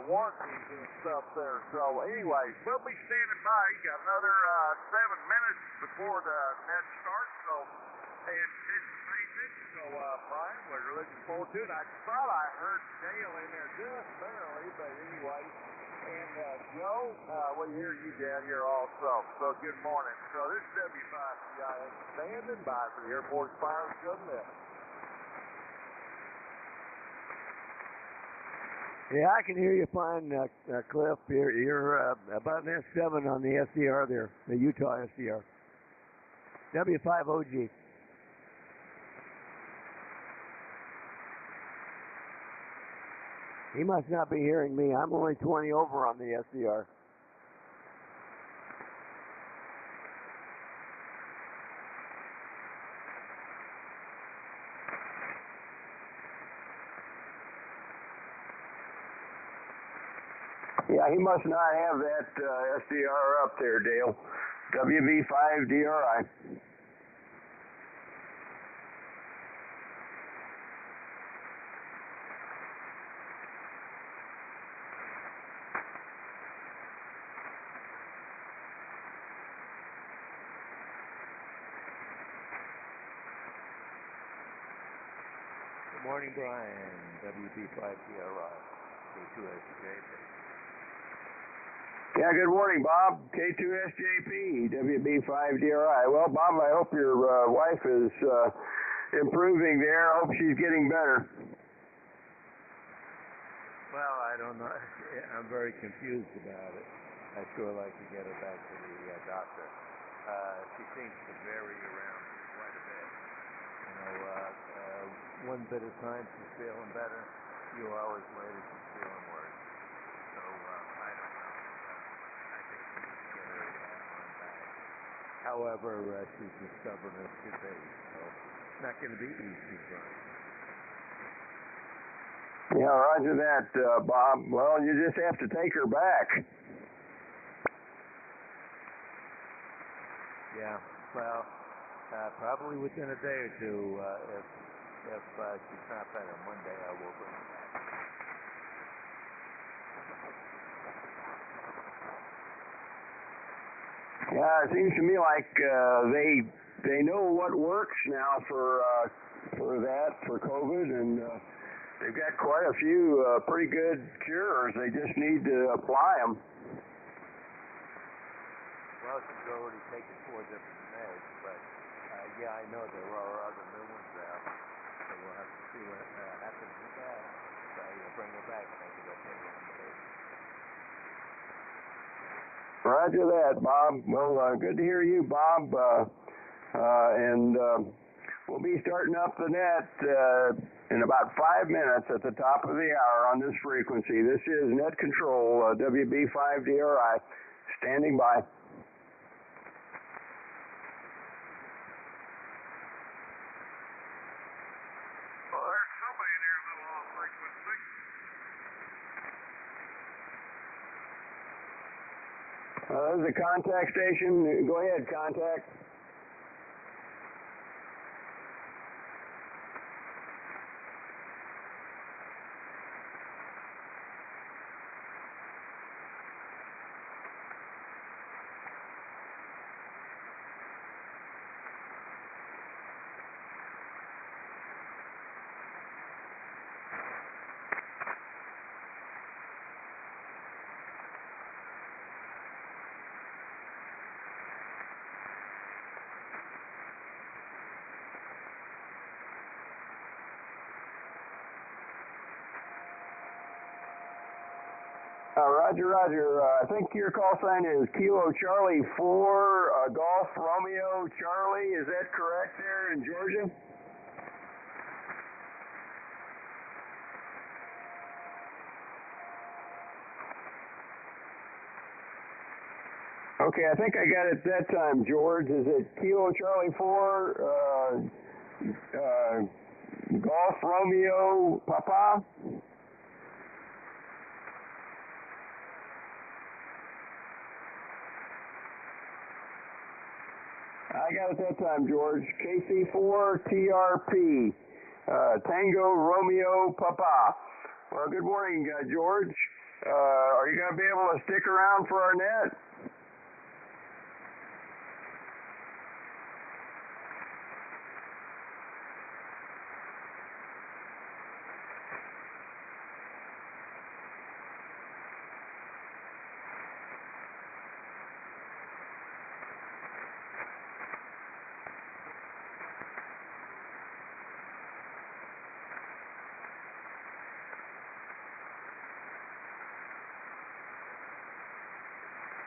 warranties and stuff there. So anyway, we'll be standing by. You got another 7 minutes before the net starts. So and anticipation. So Brian, we're looking forward to it. I thought I heard Dale in there just barely, but anyway. And Joe, we hear you down here also. So good morning. So this is W5CIX standing by for the Airport Fire Net. Yeah, I can hear you fine, Cliff. You're about an S7 on the SDR there, the Utah SDR. W5OG. He must not be hearing me. I'm only 20 over on the SDR. Yeah, he must not have that SDR up there, Dale. WV5DRI. Good morning, Brian. WB5DRI, K2SJP. Yeah, good morning, Bob. K2SJP, WB5DRI. Well, Bob, I hope your wife is improving there. I hope she's getting better. Well, I don't know. I'm very confused about it. I'd sure like to get her back to the doctor. She seems to vary around quite a bit. You know, one bit of time she's feeling better, a few hours later she's feeling worse. So, I don't know. I think we need to get her on back. However, she's as stubborn as could be, so it's not going to be easy for her. Yeah, roger that, Bob. Well, you just have to take her back. Yeah, well, probably within a day or two, if she's not better Monday, I will bring her back. Yeah, it seems to me like they know what works now for COVID, and they've got quite a few pretty good cures. They just need to apply them. Well, she's already taken 4 different meds, but yeah, I know there are other new ones out, so we'll have to see what happens with that. So you'll bring her back, maybe they'll take one day. Roger that, Bob. Well, good to hear you, Bob. And we'll be starting up the net in about 5 minutes at the top of the hour on this frequency. This is Net Control, WB5DRI, standing by. This is a contact station. Go ahead, contact. Roger, Roger. I think your call sign is Kilo Charlie 4, Golf Romeo Charlie. Is that correct there in Georgia? Okay, I think I got it that time, George. Is it Kilo Charlie 4, Golf Romeo Papa? I got it that time, George. KC4TRP, Tango Romeo Papa. Well, good morning, George. Are you going to be able to stick around for our net?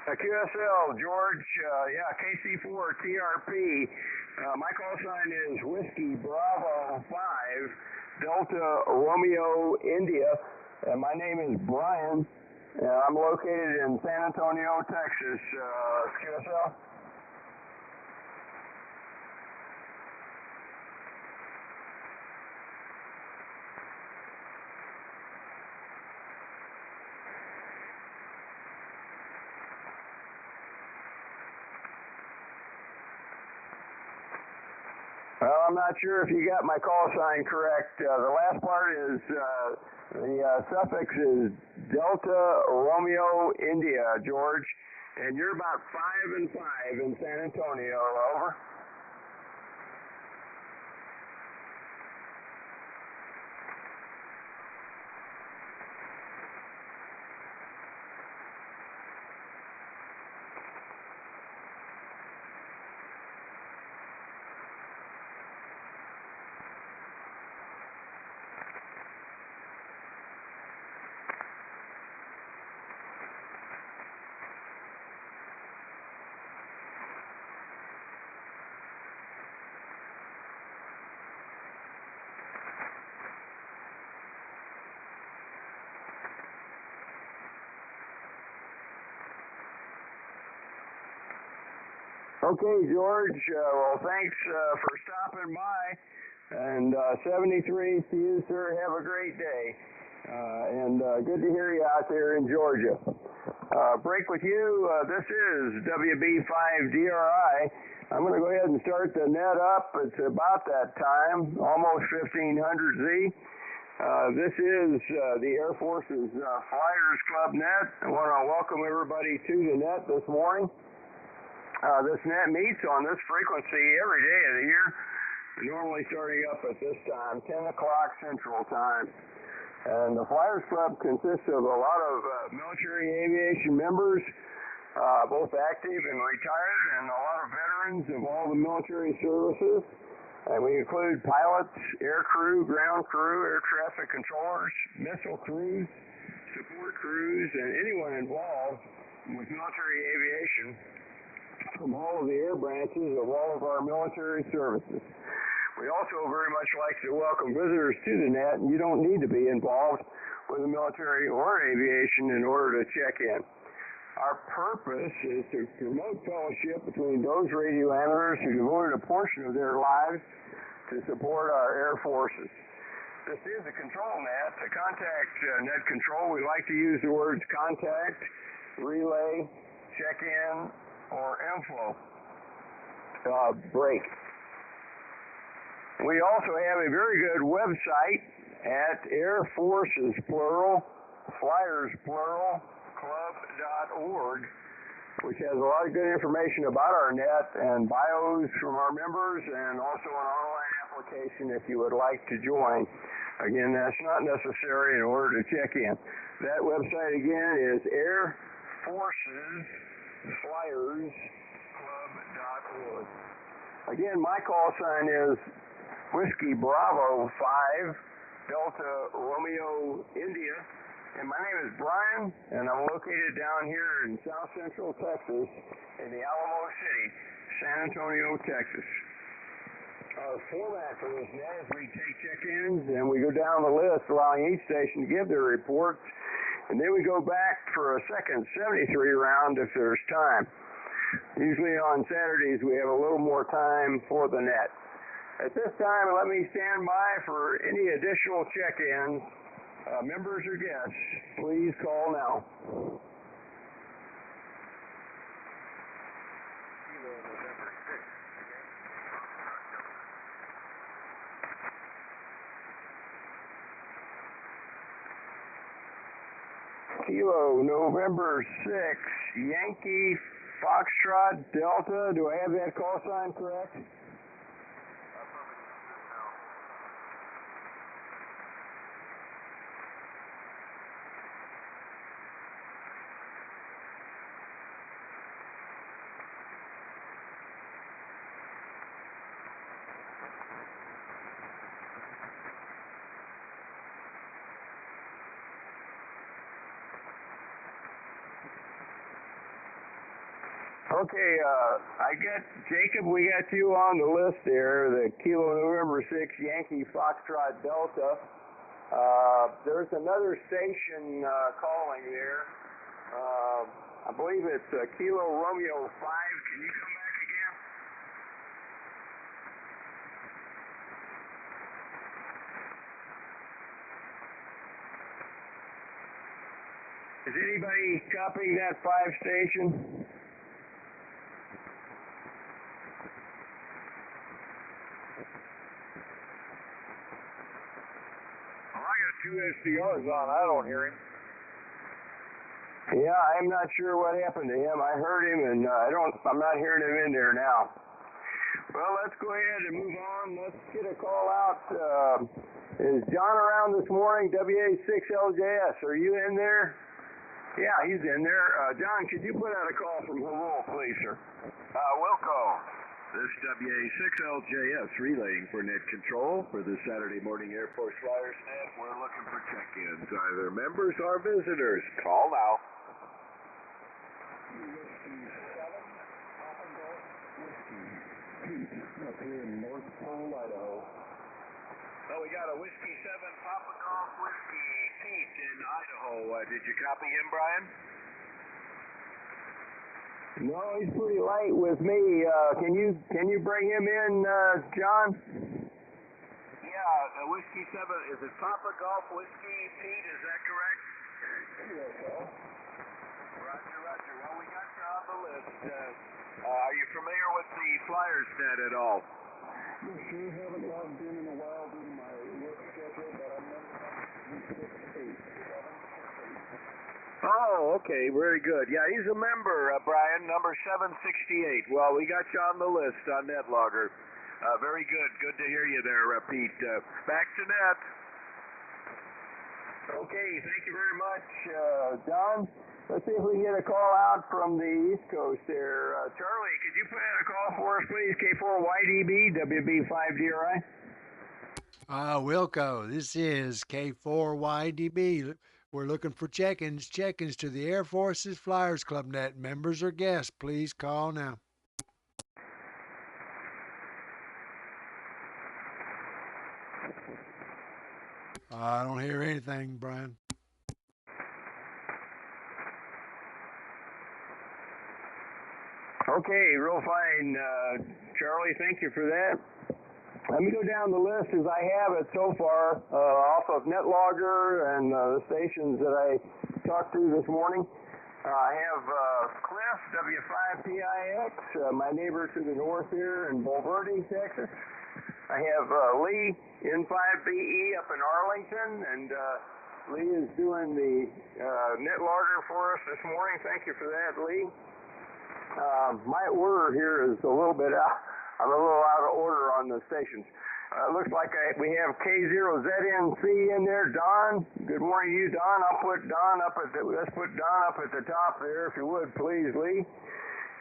QSL, George, KC4TRP. My call sign is Whiskey Bravo 5, Delta Romeo India, and my name is Brian. I'm located in San Antonio, Texas. QSL? Well, I'm not sure if you got my call sign correct. The last part is, the suffix is Delta Romeo India, George, and you're about 5 and 5 in San Antonio, over. Okay, George. Well, thanks for stopping by. And 73 to you, sir. Have a great day. And good to hear you out there in Georgia. Break with you. This is WB5DRI. I'm going to go ahead and start the net up. It's about that time, almost 1500Z. This is the Air Force's Flyers Club net. I want to welcome everybody to the net this morning. This net meets on this frequency every day of the year, normally starting up at this time, 10 o'clock Central Time. And the Flyers Club consists of a lot of military aviation members, both active and retired, and a lot of veterans of all the military services. And we include pilots, air crew, ground crew, air traffic controllers, missile crews, support crews, and anyone involved with military aviation from all of the air branches of all of our military services. We also very much like to welcome visitors to the net, and you don't need to be involved with the military or aviation in order to check in. Our purpose is to promote fellowship between those radio amateurs who devoted a portion of their lives to support our air forces. This is a control net. To contact net control, we like to use the words contact, relay, check-in, or info break. We also have a very good website at Air Forces plural, Flyers plural, club.org, which has a lot of good information about our net and bios from our members, and also an online application if you would like to join. Again, that's not necessary in order to check in. That website again is Air Forces Flyers Club.org. Again, my call sign is Whiskey Bravo 5, Delta Romeo India, and my name is Brian, and I'm located down here in South Central Texas in the Alamo City, San Antonio, Texas. Our format for this net is we take check-ins and we go down the list, allowing each station to give their reports, and then we go back for a second 73 round if there's time. Usually on Saturdays we have a little more time for the net. At this time, let me stand by for any additional check-ins. Members or guests, please call now. Kilo November 6, Yankee Foxtrot Delta. Do I have that call sign correct? Okay, I got Jacob. We got you on the list there. The Kilo November 6 Yankee Foxtrot Delta. There's another station calling there. I believe it's Kilo Romeo 5. Can you come back again? Is anybody copying that 5 station? Two SDRs on. I don't hear him. Yeah, I'm not sure what happened to him. I heard him, and I'm not hearing him in there now. Well, let's go ahead and move on. Let's get a call out. Is John around this morning? WA6LJS. Are you in there? Yeah, he's in there. John, could you put out a call from Hawaii, please, sir? Wilco. This WA6LJS relaying for net control for the Saturday morning Air Force Flyers Net. We're looking for check-ins, either members or visitors. Call now. Up here in North Pole, Idaho. Well, we got a Whiskey 7 Papa Golf Whiskey Pete in Idaho. Did you copy him, Brian? No, he's pretty light with me. Can you bring him in, John? Yeah, Whiskey 7. Is it Papa Golf Whiskey Pete? Is that correct? Roger, roger. Well, we got you on the list. Are you familiar with the Flyers Net at all? You sure haven't logged in a while due to my work schedule, but I'm in 6-8. Oh, okay, very good. Yeah, he's a member, Brian, number 768. Well, we got you on the list on NetLogger. Very good. Good to hear you there, Pete. Back to net. Okay, thank you very much, John. Let's see if we can get a call out from the East Coast there. Charlie, could you put in a call for us, please? K4YDB, WB5DRI. Wilco, this is K4YDB. We're looking for check-ins to the Air Force's Flyers Club Net. Members or guests, please call now. I don't hear anything, Brian. Okay, real fine, Charlie. Thank you for that. Let me go down the list as I have it so far, off of NetLogger and the stations that I talked to this morning. I have Cliff, W5PIX, my neighbor to the north here in Bulverde, Texas. I have Lee, N5BE up in Arlington, and Lee is doing the NetLogger for us this morning. Thank you for that, Lee. My order here is a little bit out. I'm a little out of order on the stations. Looks like we have K0ZNC in there. Don, good morning to you, Don. Let's put Don up at the top there, if you would, please, Lee.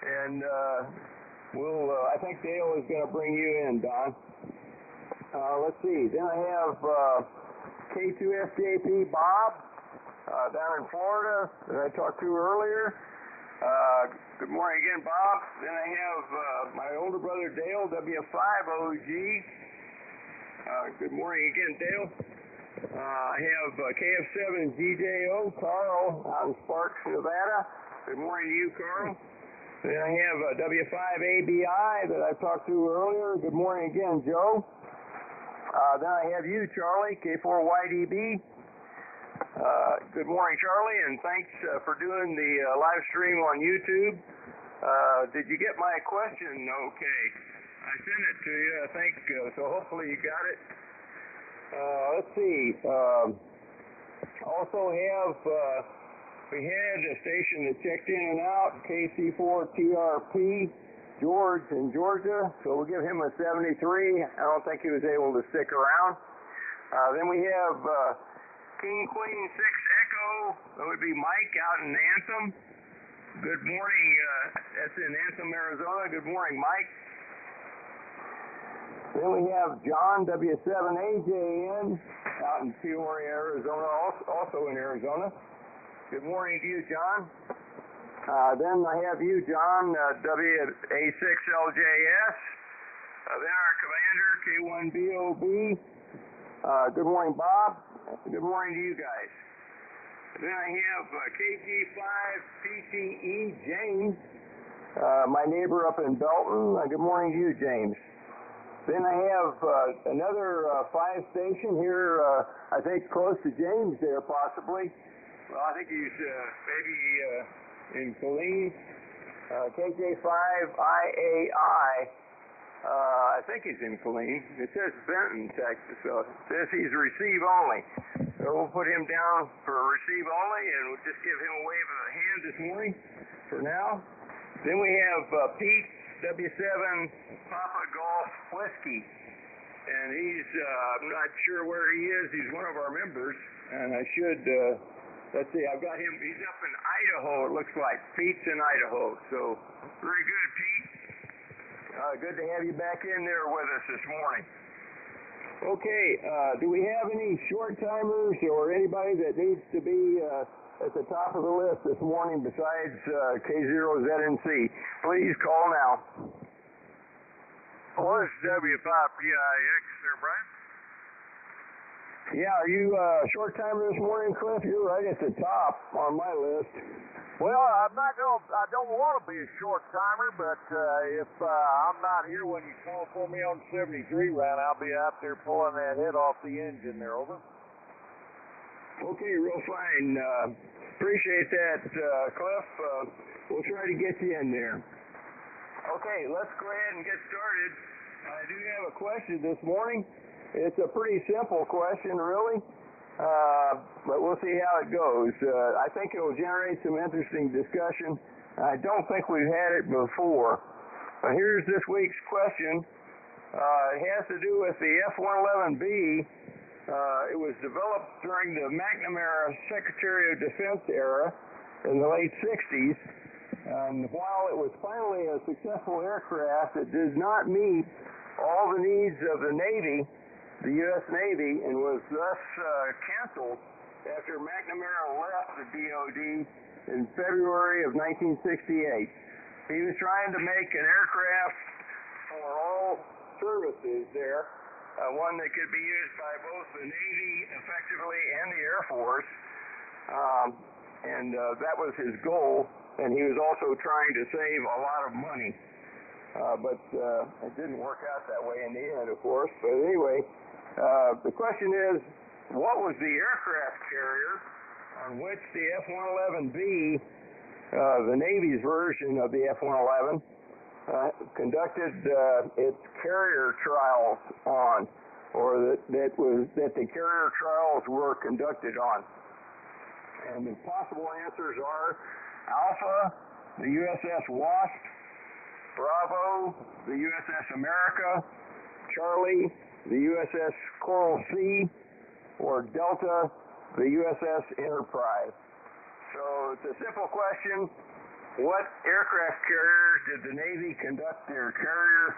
And I think Dale is going to bring you in, Don. Let's see. Then I have K2FJP Bob down in Florida that I talked to earlier. Good morning again, Bob. Then I have my older brother Dale, W5OG. Good morning again, Dale. I have KF7GJO, Carl, out in Sparks, Nevada. Good morning to you, Carl. Then I have W5ABI that I talked to earlier. Good morning again, Joe. Then I have you, Charlie, K4YDB. Good morning, Charlie, and thanks for doing the live stream on YouTube. Did you get my question? Okay. I sent it to you, I think, so hopefully you got it. Let's see. Also have We had a station that checked in and out, KC4TRP, George in Georgia, so we'll give him a 73. I don't think he was able to stick around. Then we have King Queen 6 Echo. That would be Mike out in Anthem. Good morning. That's in Anthem, Arizona. Good morning, Mike. Then we have John W7AJN out in Peoria, Arizona, also in Arizona. Good morning to you, John. Then I have you, John, WA6LJS. Then our commander, K1BOB. Good morning, Bob. Good morning to you guys. Then I have KG5PTE, James, my neighbor up in Belton. Good morning to you, James. Then I have another 5 station here, I think close to James there, possibly. Well, I think he's maybe in Killeen. KJ5IAI. I think he's in Killeen. It says Benton, Texas, so it says he's receive only. So we'll put him down for receive only, and we'll just give him a wave of the hand this morning for now. Then we have Pete, W7 Papa Golf Whiskey. And he's, I'm not sure where he is. He's one of our members, and I should... let's see, I've got him, he's up in Idaho, it looks like. Pete's in Idaho, so very good, Pete. Good to have you back in there with us this morning. Okay, do we have any short-timers or anybody that needs to be at the top of the list this morning besides K0ZNC? Please call now. Well, this is W5PIX there, Brian. Yeah, are you short-timer this morning, Cliff? You're right at the top on my list. Well, I don't want to be a short-timer, but if I'm not here when you call for me on 73 round, I'll be out there pulling that head off the engine there, over. Okay, real fine. Appreciate that, Cliff. We'll try to get you in there. Okay, let's go ahead and get started. I do have a question this morning. It's a pretty simple question, really, but we'll see how it goes. I think it will generate some interesting discussion. I don't think we've had it before. Here's this week's question. It has to do with the F-111B. It was developed during the McNamara Secretary of Defense era in the late 60s. And while it was finally a successful aircraft, it did not meet all the needs of the Navy, the U.S. Navy, and was thus canceled after McNamara left the DoD in February of 1968. He was trying to make an aircraft for all services there, one that could be used by both the Navy effectively and the Air Force, and that was his goal, and he was also trying to save a lot of money. But it didn't work out that way in the end, of course. But anyway, the question is, what was the aircraft carrier on which the F-111B, the Navy's version of the F-111, conducted its carrier trials on, or that the carrier trials were conducted on? And the possible answers are Alpha, the USS Wasp; Bravo, the USS America; Charlie, the USS Coral Sea; or Delta, the USS Enterprise. So it's a simple question. What aircraft carriers did the Navy conduct their carrier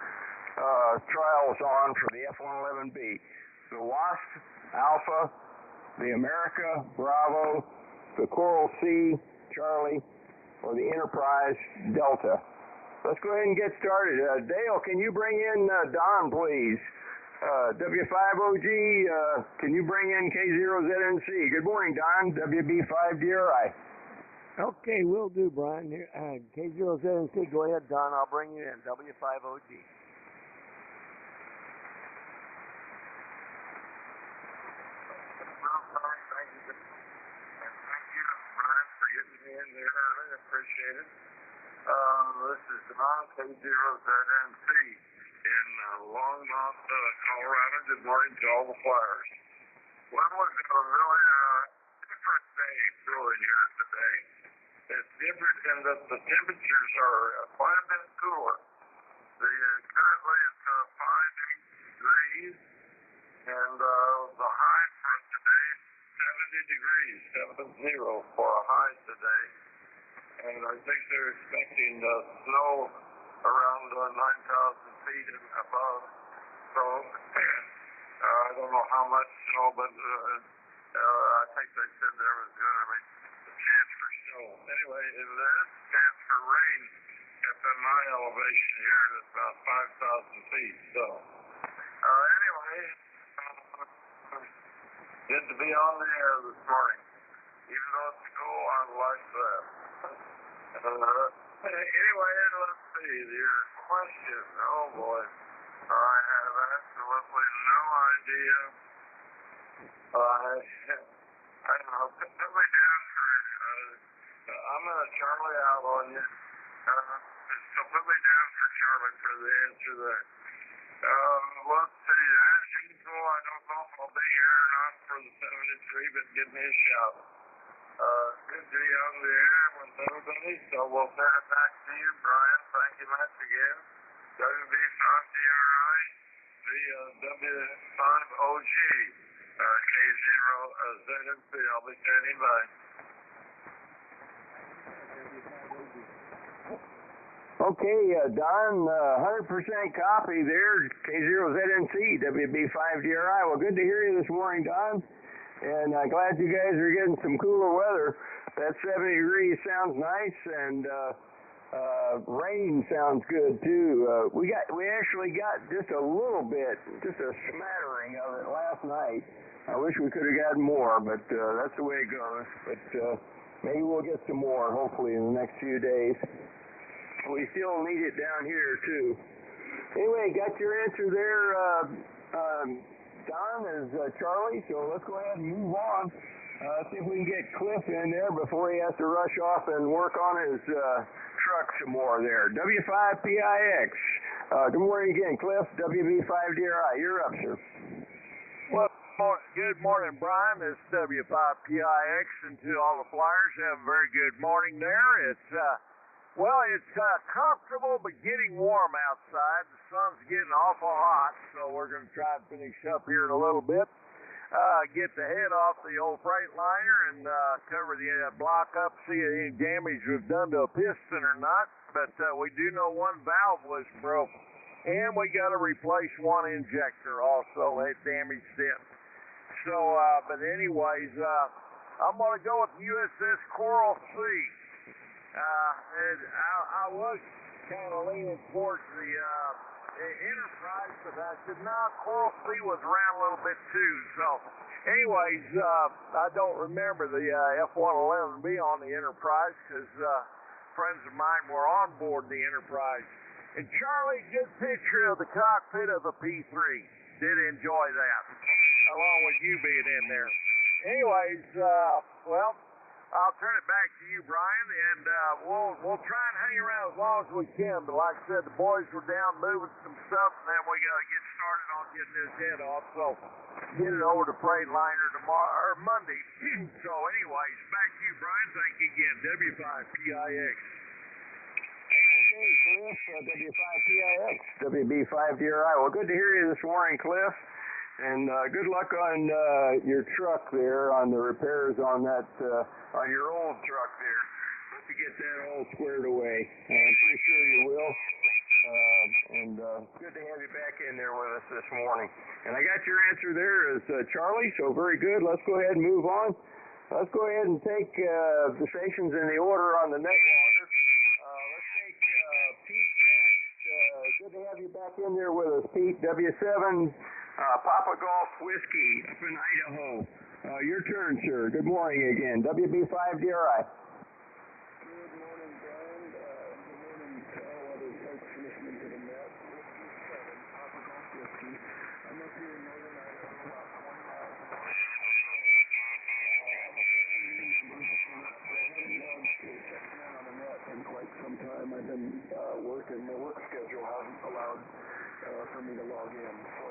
trials on for the F-111B? The Wasp, Alpha, the America, Bravo, the Coral Sea, Charlie, or the Enterprise, Delta. Let's go ahead and get started. Dale, can you bring in Don, please? W5OG, can you bring in K0ZNC? Good morning, Don, WB5DRI. Okay, will do, Brian. K0ZNC, go ahead, Don. I'll bring you in. W5OG. In there early, appreciate it. This is Don, K0ZNC in Longmont, Colorado. Good morning to all the flyers. Well, it was a really different day, cooling here today. It's different in that the temperatures are quite a bit cooler. Currently it's 5 degrees, and the high for today is 70 degrees, 70 for a high today. And I think they're expecting snow around 9,000 feet and above. So I don't know how much snow, but I think they said there was going to be a chance for snow. Anyway, there is a chance for rain at my elevation here at about 5,000 feet. So anyway, good to be on the air this morning. Even though it's cool, I like that. Anyway, let's see. Your question. Oh boy. I have absolutely no idea. I don't know. Put me down for. I'm going to Charlie out on you. So put me down for Charlie for the answer there. Let's see. As usual, I don't know if I'll be here or not for the 73, but give me a shout. Good to be on the air with everybody, so we'll send it back to you, Brian. Thank you much again. WB5DRI, W5OG, K4YDB. I'll be standing by. Okay, Don, 100% copy there, K0ZNC, WB5DRI. Well, good to hear you this morning, Don. And glad you guys are getting some cooler weather. That 70 degrees sounds nice, and rain sounds good too. We actually got just a little bit, just a smattering of it last night. I wish we could have gotten more, but that's the way it goes. But maybe we'll get some more, hopefully, in the next few days. We still need it down here too. Anyway, got your answer there, Don, is Charlie, so let's go ahead and move on. See if we can get Cliff in there before he has to rush off and work on his truck some more there. W5PIX. Good morning again, Cliff. WB5DRI. You're up, sir. Well, good morning, Brian. This is W5PIX, and to all the flyers, have a very good morning there. It's comfortable but getting warm outside. The sun's getting awful hot, so we're going to try and finish up here in a little bit. Get the head off the old Freightliner and cover the block up, see if any damage was done to a piston or not. But we do know one valve was broke, and we got to replace one injector also. It damaged it. So, but anyways, I'm going to go with USS Coral Sea. And I was kind of leaning towards the Enterprise, but I said, no, Coral Sea was around a little bit too. So, anyways, I don't remember the F-111B on the Enterprise because friends of mine were on board the Enterprise. And Charlie, good picture of the cockpit of a P-3. Did enjoy that, along with you being in there. Anyways, I'll turn it back to you, Brian, and we'll try and hang around as long as we can. But like I said, the boys were down moving some stuff, and then we got to get started on getting this head off. So get it over to Freightliner tomorrow or Monday. So, anyways, back to you, Brian. Thank you again. W5PIX. Okay, Cliff, W5PIX, WB5DRI. Well, good to hear you this morning, Cliff. And good luck on your truck there, on the repairs on that, on your old truck there. Hope you get that all squared away. I'm pretty sure you will. And good to have you back in there with us this morning. And I got your answer there as Charlie, so very good. Let's go ahead and move on. Let's go ahead and take the stations in the order on the neck logger. Let's take Pete next. Good to have you back in there with us, Pete. W7. Papa Golf Whiskey up in Idaho. Your turn, sir. Good morning again. WB5DRI. Good morning, Brian. Good morning to all other folks listening to the net. Whiskey 7, Papa Golf Whiskey. I'm up here in northern Idaho, about 20 miles north. I'm a brand new member. I haven't logged to check in on the net in quite some time. I've been working. My work schedule hasn't allowed for me to log in. So,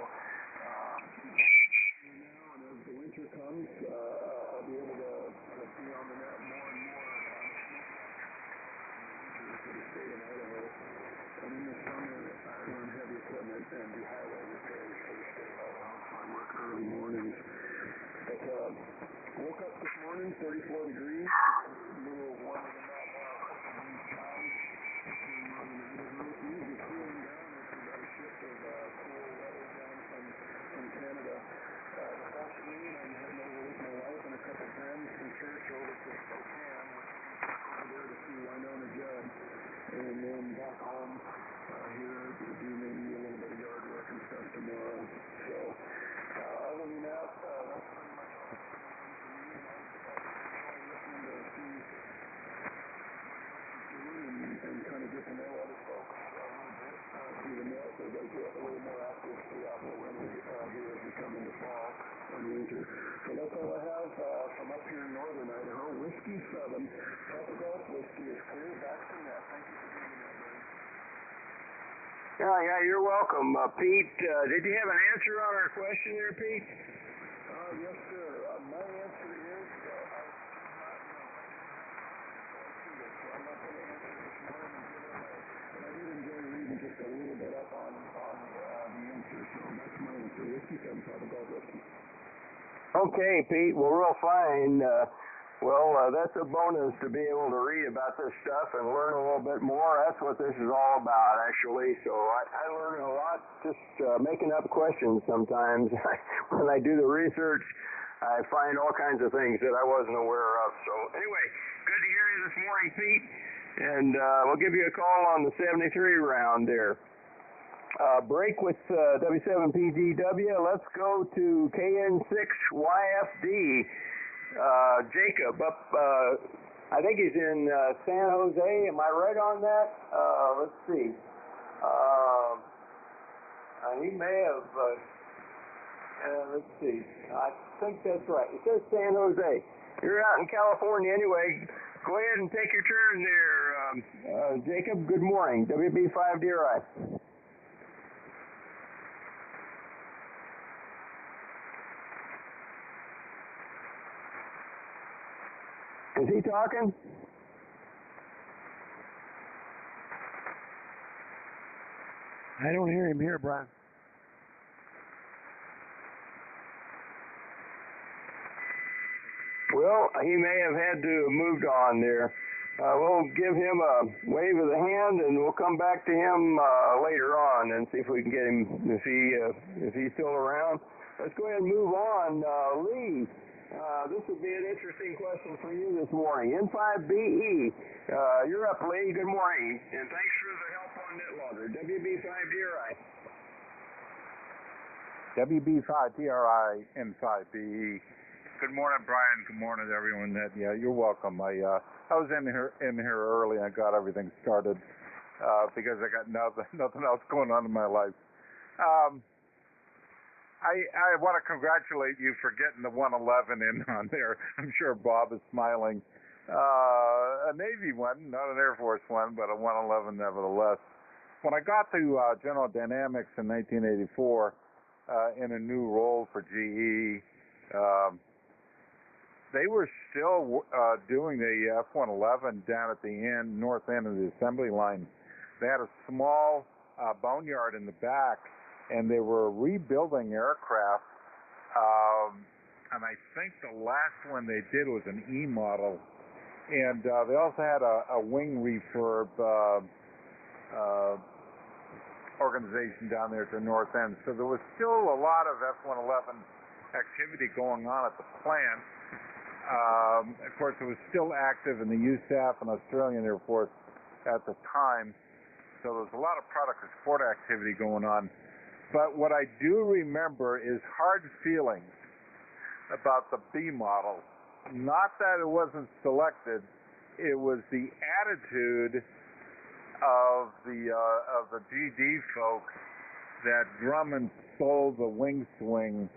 now, and as the winter comes, I'll be able to see on the net more and more for the state of Idaho. And in the summer, I run heavy equipment and do highway repairs for the state of Idaho, so I work early mornings. But woke up this morning, 34 degrees, a little warmer than that now, a couple of degrees high. Usually cooling down after about a shift of cool weather down from Canada. This afternoon, I'm heading over with my wife and a couple friends from church over to Spokane, which is over there to see Winona Judd, and then back home here to do maybe a little bit of yard work and stuff tomorrow. So, other than that, that's pretty much all listening to see and kind of get to know other folks a little bit through the net as I get a little more active throughout the winter here as we come into fall and winter. So that's all I have from up here in northern Idaho. Whiskey 7, Papa Golf Whiskey is clear back to net. Thank you for being there, Barry. Yeah, you're welcome, Pete. Did you have an answer on our question there, Pete? Yes, sir. My answer is I do not know. I'm not going to answer this morning and give it away. But I did enjoy reading just a little bit up on the answer, so that's my answer. Whiskey 7, Papa Golf Whiskey. Okay, Pete. Well, real fine. That's a bonus to be able to read about this stuff and learn a little bit more. That's what this is all about, actually. So I learn a lot just making up questions sometimes. When I do the research, I find all kinds of things that I wasn't aware of. So anyway, good to hear you this morning, Pete. And we'll give you a call on the 73 round there. Break with W7PGW. Let's go to KN6YFD. Jacob up, I think he's in San Jose. Am I right on that? Let's see. He may have, let's see. I think that's right. It says San Jose. You're out in California anyway. Go ahead and take your turn there, Jacob. Good morning. WB5DRI. Is he talking? I don't hear him here, Brian. Well, he may have had to have moved on there. We'll give him a wave of the hand, and we'll come back to him later on and see if we can get him, if he's still around. Let's go ahead and move on. Lee. This would be an interesting question for you this morning. N5BE, you're up, Lee. Good morning, and thanks for the help on NetLogger. WB5DRI. WB5DRI N5BE. Good morning, Brian. Good morning to everyone. Yeah, you're welcome. I was in here early. I got everything started because I got nothing else going on in my life. I want to congratulate you for getting the 111 in on there. I'm sure Bob is smiling. A Navy one, not an Air Force one, but a 111 nevertheless. When I got to General Dynamics in 1984 in a new role for GE, they were still doing the F-111 down at the north end of the assembly line. They had a small boneyard in the back, and they were rebuilding aircraft, and I think the last one they did was an E model, and they also had a wing refurb organization down there at the north end, so there was still a lot of F-111 activity going on at the plant. Of course, it was still active in the USAF and Australian Air Force at the time, so there was a lot of product and support activity going on. But what I do remember is hard feelings about the B model. Not that it wasn't selected, it was the attitude of the GD folks that Grumman stole the wing swing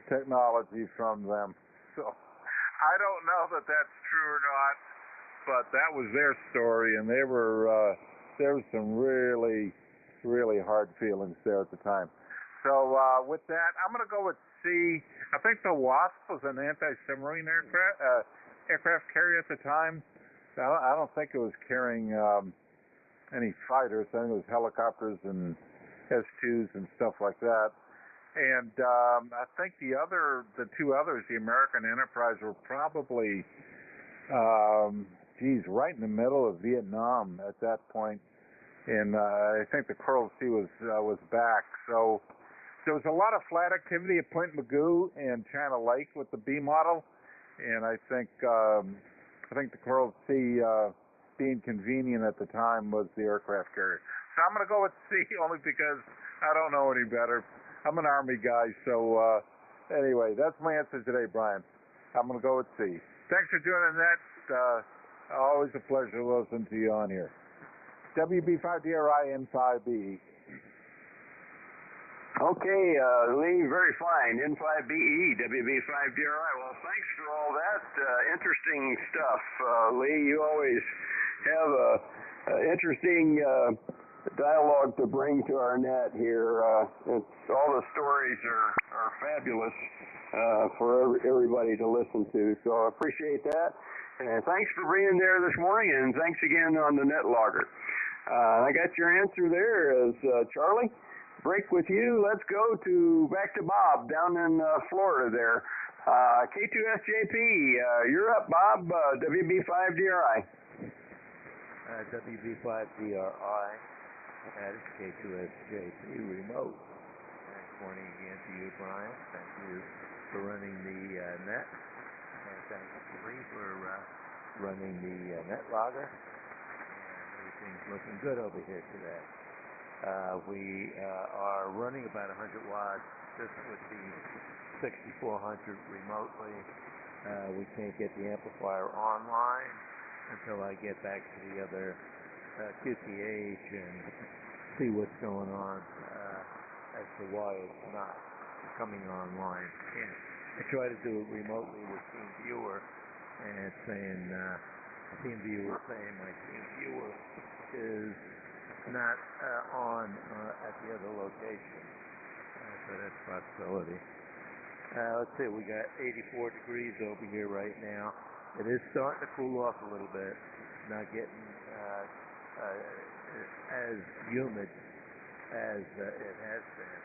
technology from them. So I don't know that that's true or not, but that was their story, and there was some really, really hard feelings there at the time. So with that, I'm going to go with C. I think the Wasp was an anti-submarine aircraft, aircraft carrier at the time. I don't think it was carrying any fighters. I think it was helicopters and S-2s and stuff like that. And I think the two others, the American Enterprise, were probably, right in the middle of Vietnam at that point. And I think the Coral Sea was back. So there was a lot of flat activity at Point Mugu and China Lake with the B model. And I think the Coral Sea, being convenient at the time, was the aircraft carrier. So I'm going to go with C only because I don't know any better. I'm an Army guy, so anyway, that's my answer today, Brian. I'm going to go with C. Thanks for joining that. Always a pleasure to listen to you on here. WB5DRI N5BE. Okay, Lee, very fine. N5BE, WB5DRI. Well, thanks for all that interesting stuff, Lee. You always have a interesting dialogue to bring to our net here. All the stories are fabulous for everybody to listen to, so I appreciate that. And thanks for being there this morning, and thanks again on the net logger. I got your answer there as Charlie. Break with you. Let's go back to Bob down in Florida there. K2SJP, you're up, Bob. WB5DRI. WB5DRI. That is K2SJP remote. Good morning again to you, Brian. Thank you for running the net. And thank you, Lee, for running the net logger. And everything's looking good over here today. We are running about 100 watts just with the 6400 remotely. We can't get the amplifier online until I get back to the other QTH and see what's going on as to why it's not coming online. And I try to do it remotely with TeamViewer, and it's saying TeamViewer saying my TeamViewer is not on at the other location. So that's a possibility. Let's see, we got 84 degrees over here right now. It is starting to cool off a little bit. Not getting as humid as it has been.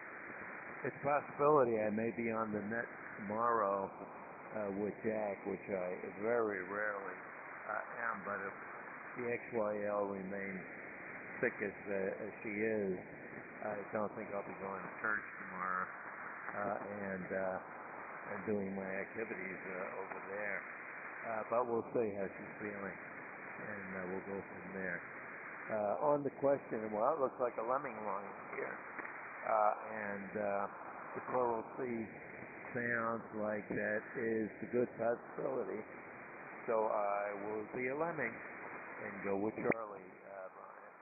It's a possibility I may be on the net tomorrow with Jack, which I very rarely am, but if the XYL remains thick as she is, I don't think I'll be going to church tomorrow and doing my activities over there. But we'll see how she's feeling, and we'll go from there. On the question, well, it looks like a lemming line here, and the Coral Sea sounds like that is a good possibility. So I will be a lemming and go with Charlie, Brian.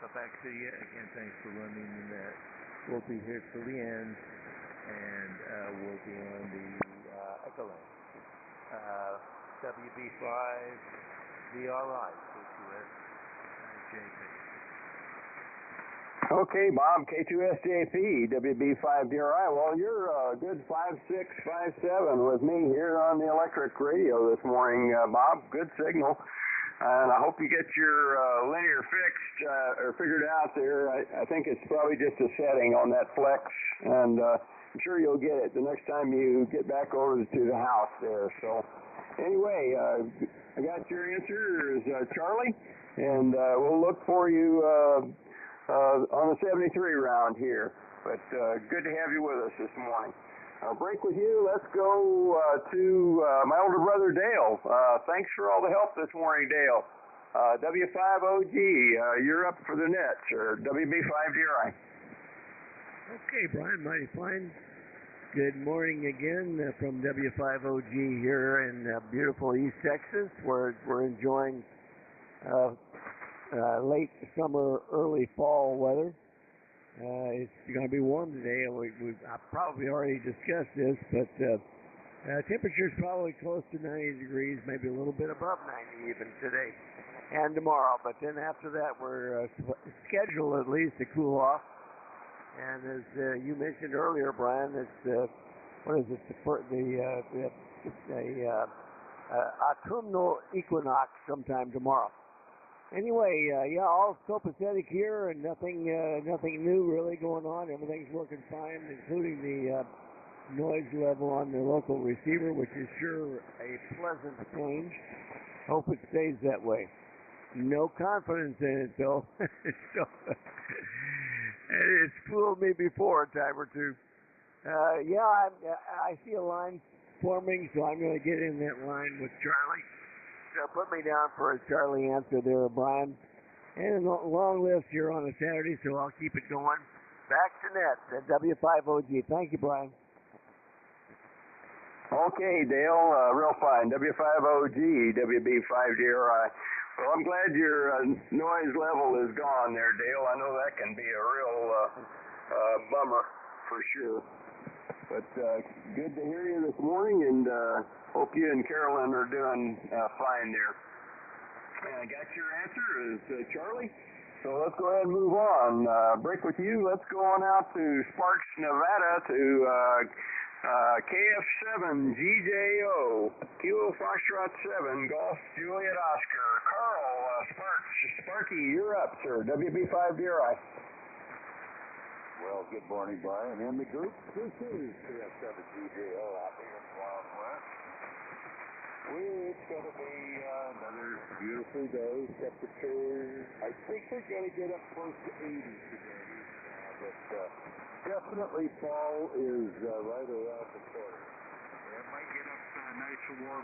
So back to you again. Thanks for running the net. We'll be here till the end, and we'll be on the Echo Lane. WB5DRI, K2SJP. Okay, Bob, K2SJP, WB5DRI. Well, you're a good 5657 with me here on the electric radio this morning, Bob. Good signal. And I hope you get your linear fixed or figured out there. I think it's probably just a setting on that flex, and I'm sure you'll get it the next time you get back over to the house there. So anyway, I got your answer, Charlie, and we'll look for you on the 73 round here. But good to have you with us this morning. I'll break with you. Let's go to my older brother, Dale. Thanks for all the help this morning, Dale. W5OG, you're up for the net, sir. WB5DRI. Okay, Brian, mighty fine. Good morning again from W5OG here in beautiful East Texas, where we're enjoying late summer, early fall weather. It's going to be warm today, and I probably already discussed this, but temperature's probably close to 90 degrees, maybe a little bit above 90 even today and tomorrow. But then after that, we're scheduled at least to cool off. And as you mentioned earlier, Brian, it's what is it? autumnal equinox sometime tomorrow. Anyway, yeah, all copacetic here, and nothing new really going on. Everything's working fine, including the noise level on the local receiver, which is sure a pleasant change. Hope it stays that way. No confidence in it, though. So, it's fooled me before a time or two. Yeah, I see a line forming, so I'm going to get in that line with Charlie. So put me down for a Charlie answer there, Brian. And a long list here on a Saturday, so I'll keep it going. Back to net at W5OG. Thank you, Brian. Okay, Dale, real fine. W5OG, WB5DRI. Well, I'm glad your noise level is gone there, Dale. I know that can be a real bummer for sure. But good to hear you this morning, and hope you and Carolyn are doing fine there. And I got your answer is Charlie. So let's go ahead and move on. Break with you. Let's go on out to Sparks, Nevada to KF7GJO, Kilo Foxtrot 7, Golf Juliet Oscar. Carl, Sparky, you're up, sir. WB5DRI. Well, good morning, Brian. And the group, this is KF7GJO out here in the Wild West. It's going to be another beautiful day. Temperature, I think we're going to get up close to 80 today. But definitely fall is right around the corner. It might get up nice and warm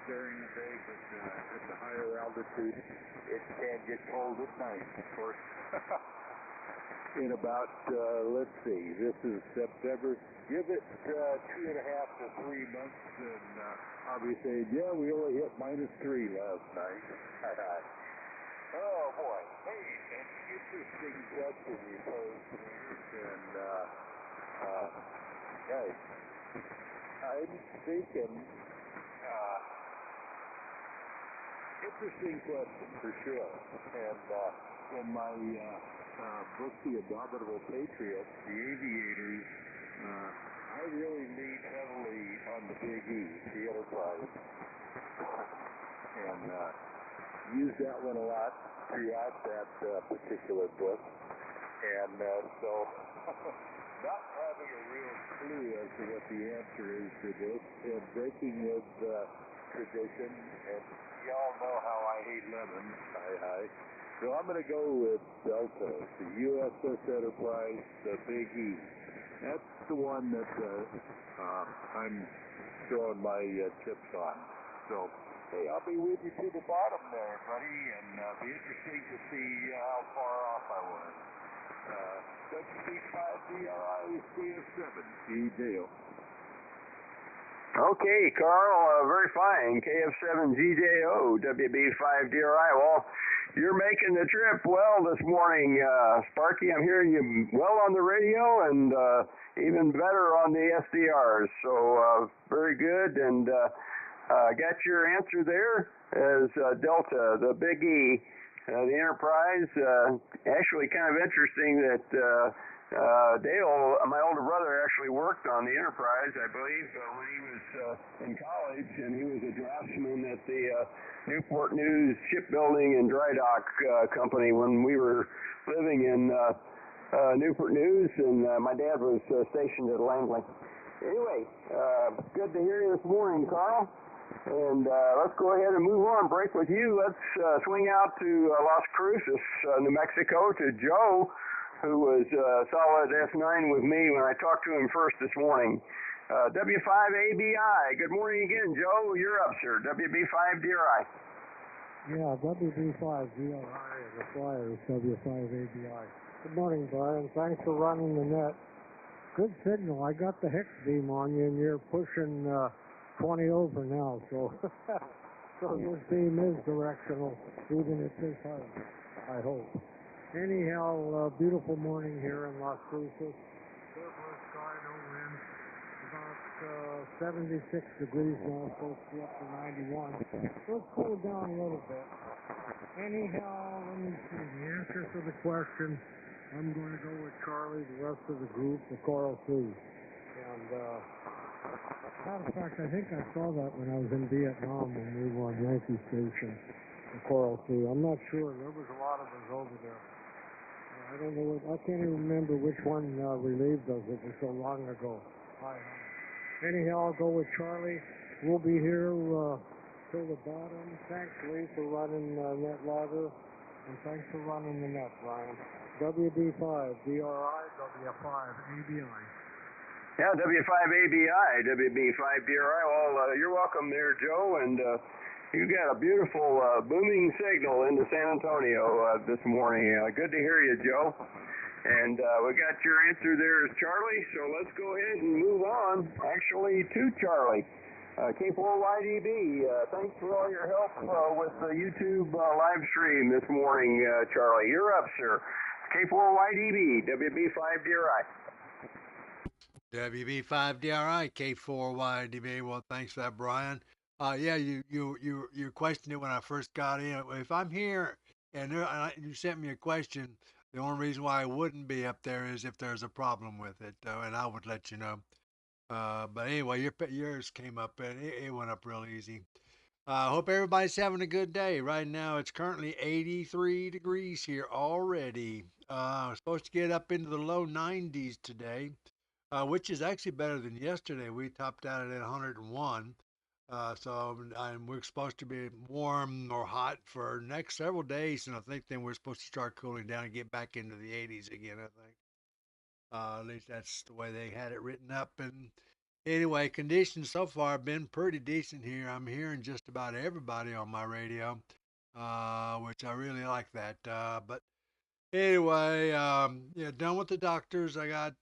during the day, but at the higher altitude, it can get cold at night, of course. In about, let's see, this is September. Give it 2.5 to 3 months, and I'll be saying, yeah, we only hit -3 last night. Oh, boy. Hey, an interesting question you posed to me, and guys, I'm thinking, interesting question for sure, and in my book, The Abominable Patriot, the aviators, I really lean heavily on the Big E, the Enterprise, and use that one a lot throughout that particular book, and so not having a real clue as to what the answer is to this, and breaking with tradition, and y'all know how I hate lemons, hi. So I'm going to go with Delta, the USS Enterprise, the Big E. That's the one that I'm throwing my chips on. So, hey, I'll be with you to the bottom there, buddy, and be interesting to see how far off I was. WB5DRI KF7, Deal. Okay, Carl, very fine. KF7GJO, WB5DRI. Well, you're making the trip well this morning, Sparky. I'm hearing you well on the radio and even better on the SDRs. So very good. And got your answer there as Delta, the Big E, the Enterprise. Actually, kind of interesting that Dale, my older brother, actually worked on the Enterprise, I believe, when he was in college, and he was a draftsman at the Newport News Shipbuilding and Dry Dock Company when we were living in Newport News, and my dad was stationed at Langley. Anyway, good to hear you this morning, Carl. And let's go ahead and move on. Break with you. Let's swing out to Las Cruces, New Mexico, to Joe, who was solid S9 with me when I talked to him first this morning. W5ABI. Good morning again, Joe. You're up, sir. WB5DRI. Yeah, WB5DRI and the Flyers, W5ABI. Good morning, Brian. Thanks for running the net. Good signal. I got the hex beam on you, and you're pushing 20 over now, so so this beam is directional, even at this height, I hope. Anyhow, beautiful morning here in Las Cruces. Clear blue sky, no wind. About 76 degrees now, supposed to be up to 91. So it's cooled down a little bit. Anyhow, let me see. The answer to the question, I'm going to go with Charlie, the rest of the group, the Coral Sea. And Matter of fact, I think I saw that when I was in Vietnam when we were on Yankee Station, the Coral Sea. I'm not sure. There was a lot of us over there. I don't know. I can't even remember which one relieved us. It was so long ago. Anyhow, I'll go with Charlie. We'll be here till the bottom. Thanks, Lee, for running net logger. And thanks for running the net, Brian. WB5, DRI, W5, ABI. Yeah, W5ABI, WB5DRI. Well, you're welcome there, Joe, and you got a beautiful booming signal into San Antonio this morning. Good to hear you, Joe. And we got your answer there is Charlie, so let's go ahead and move on, actually, to Charlie. K4YDB, thanks for all your help with the YouTube live stream this morning, Charlie. You're up, sir. K4YDB, WB5DRI. WB5DRI, K4YDB. Well, thanks for that, Brian. Yeah, you questioned it when I first got in. If I'm here and you sent me a question, the only reason why I wouldn't be up there is if there's a problem with it, and I would let you know. But anyway, yours came up and it went up real easy. I hope everybody's having a good day. Right now, it's currently 83 degrees here already. Supposed to get up into the low 90s today. Which is actually better than yesterday. We topped out at 101. And we're supposed to be warm or hot for next several days, and I think then we're supposed to start cooling down and get back into the 80s again, I think. At least that's the way they had it written up. And anyway, conditions so far have been pretty decent here. I'm hearing just about everybody on my radio, which I really like that. But anyway, yeah, done with the doctors. I got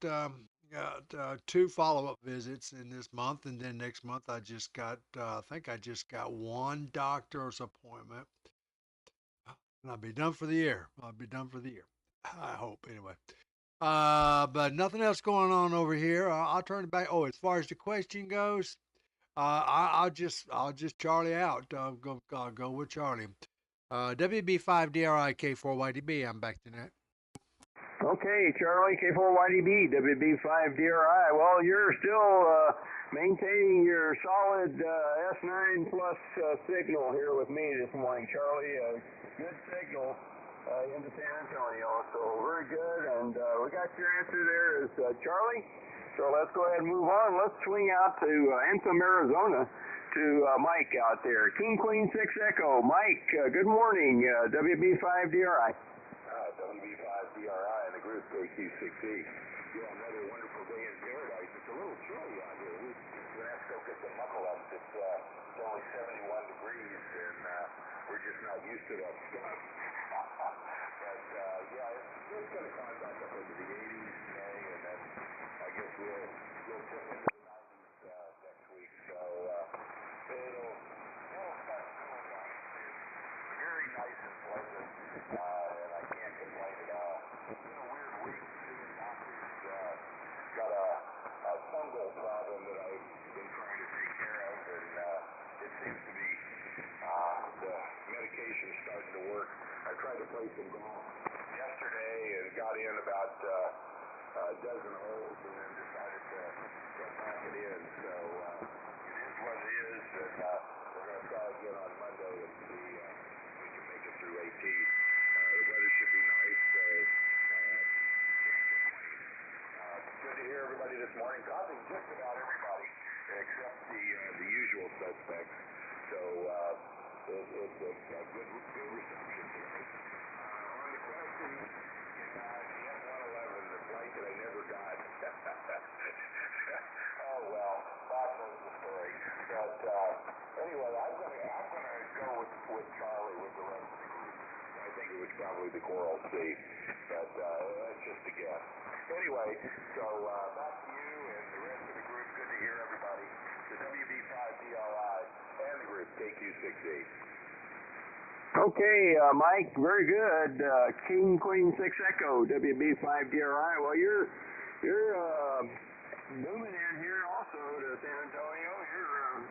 2 follow-up visits in this month, and then next month I think I just got 1 doctor's appointment, and I'll be done for the year. I hope, anyway. But nothing else going on over here. I'll turn it back. Oh, as far as the question goes, I'll just Charlie out. I'll go with Charlie. WB5DRI K4YDB. I'm back to that. Okay, Charlie, K4YDB, WB5DRI. Well, you're still maintaining your solid S9 plus signal here with me this morning, Charlie. Good signal into San Antonio, so very good. And we got your answer there is Charlie. So let's go ahead and move on. Let's swing out to Anthem, Arizona, to Mike out there. King Queen 6 Echo. Mike, good morning, WB5DRI. WB5DRI and the group K4YDB. Yeah, another wonderful day in paradise. It's a little chilly out here. We're going to have to go get the knuckle up. It's only 71 degrees, and we're just not used to that stuff. But, yeah, it's going to climb back up into the 80s today, and then I guess we'll tip into the 90s next week. So it'll start cooling down. It's very nice and pleasant, and I can't complain at all. It's been a weird week. Seeing doctors got a fungal problem that I've been trying to take care of, and it seems to be the medication starting to work. I tried to play some golf yesterday and got in about a dozen holes and then decided to pack it in. So it is what it is, and we're going to try again on Monday and see if we can make it through 18. The weather should be nice, so can't complain. Good to hear everybody this morning. Causing just about everybody except the usual suspects. So it's a good reception here. On the question, the F-111, the flight that I never got. Oh well, God knows the story. But anyway, I'm gonna go with Charlie with the rest of the group. I think it was probably the Coral Sea, but that's just a guess. Anyway, so back to you and the rest of the group. Good to hear everybody. The WB5DRI and the group K4YDB. Okay, Mike, very good. King Queen 6 Echo, WB5DRI. Well, you're moving in here also to San Antonio. You're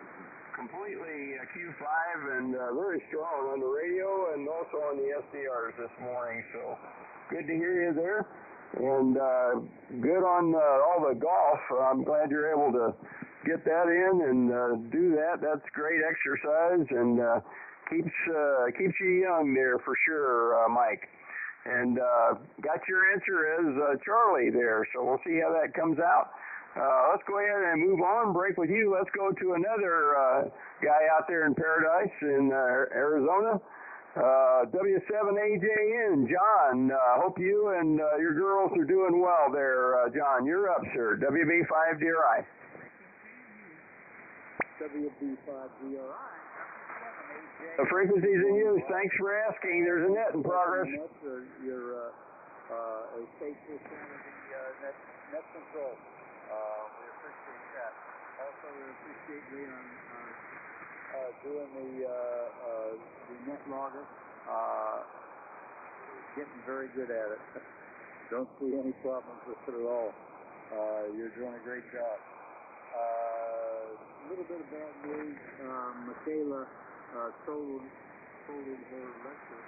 completely Q5 and very strong on the radio and also on the SDRs this morning. So good to hear you there. And good on all the golf. I'm glad you're able to get that in and do that. That's great exercise and keeps you young there for sure, Mike. And got your answer as Charlie there, so we'll see how that comes out. Let's go ahead and move on, break with you. Let's go to another guy out there in Paradise in Arizona. W7AJN, John. Hope you and your girls are doing well there, John. You're up, sir. WB5DRI. WB5DRI. The frequencies in use. Thanks for asking. There's a net in progress. You're a faithful fan of the net control. We appreciate that. Also, we appreciate Leon doing the net logger. Getting very good at it. Don't see any problems with it at all. You're doing a great job. A little bit of bad news. Michaela totaled her lecture.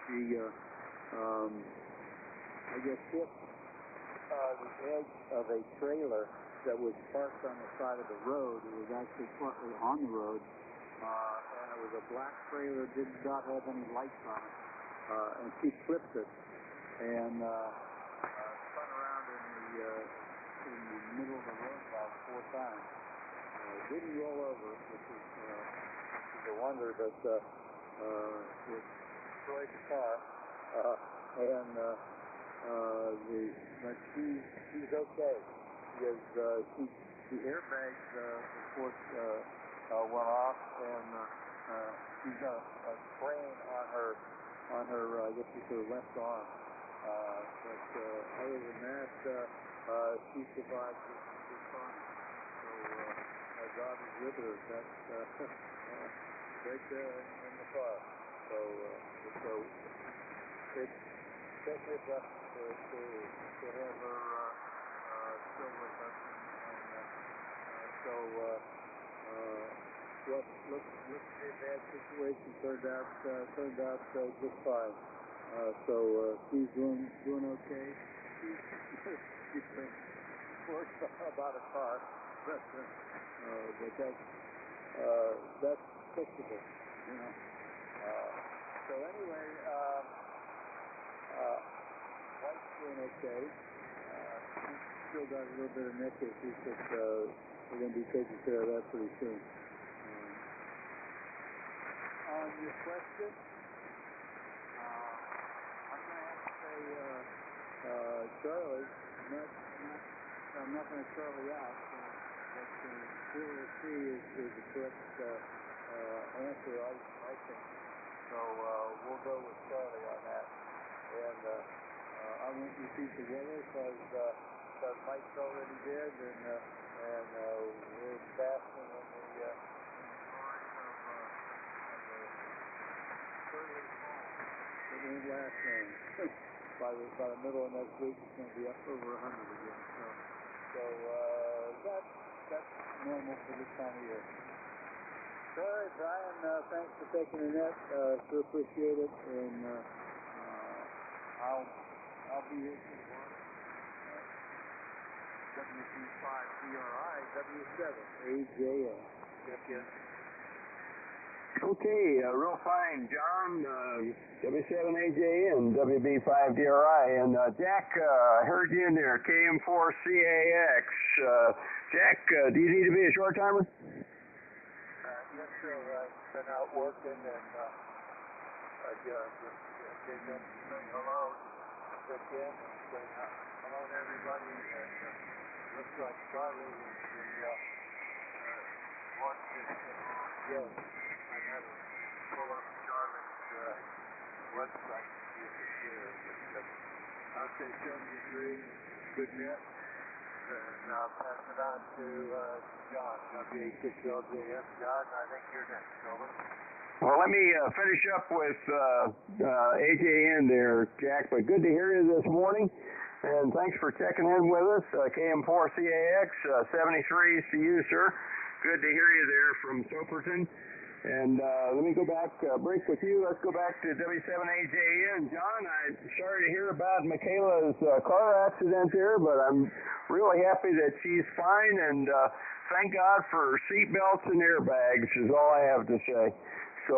She, I guess, hit the edge of a trailer that was parked on the side of the road. It was actually partly on the road, and it was a black trailer, did not have any lights on it, and she flipped it and spun around in the middle of the road about 4 times. Didn't roll over, which is a wonder, but it destroyed the car, but she's okay. The airbags, of course, went off, and she's got a sprain on her, I guess it's her left arm. But other than that, she survived just fine. So God is with her. That's right there in the car. So it's especially a blessing to have her still with us, and looks to be a bad situation. Turned out just fine. So she's doing okay. She's been worried about a car, but that's fixable, you know. So anyway, wife's doing okay. Still got a little bit of neck issues, but we're going to be taking care of that pretty soon. On your question, I'm going to have to say Charlie. I'm not going to Charlie out, but C is the correct answer, I think. So we'll go with Charlie on that. And I won't repeat the weather because Mike's already did, and we're basking in the glory of the early fall. It won't last long. By the middle of next week, it's going to be up over 100 again. So that's normal for this time of year. So, all right, Brian, thanks for taking the net. Sure appreciate it, and I'll be here for the work. WB5DRI, W7AJN. Yes. Okay, real fine, John. W7AJN, WB5DRI, and Jack, I heard you in there, KM4CAX. Jack, do you need to be a short timer? Yes, sir. I've been out working, and I just came in to say hello. Check in and say hello to everybody. And looks like Charlie is the one that yes. I had to pull up Charlie's website to see if it's here. But I'll say 73, good net. And I'll pass it on to John, W86LJF. John, I think you're next. Over. Well, let me finish up with AJN there, Jack, but good to hear you this morning. And thanks for checking in with us. KM4CAX, 73 to you, sir. Good to hear you there from Soperton. And let me go back, break with you. Let's go back to W7AJN. John, I'm sorry to hear about Michaela's car accident there, but I'm really happy that she's fine, and thank God for seat belts and airbags is all I have to say. So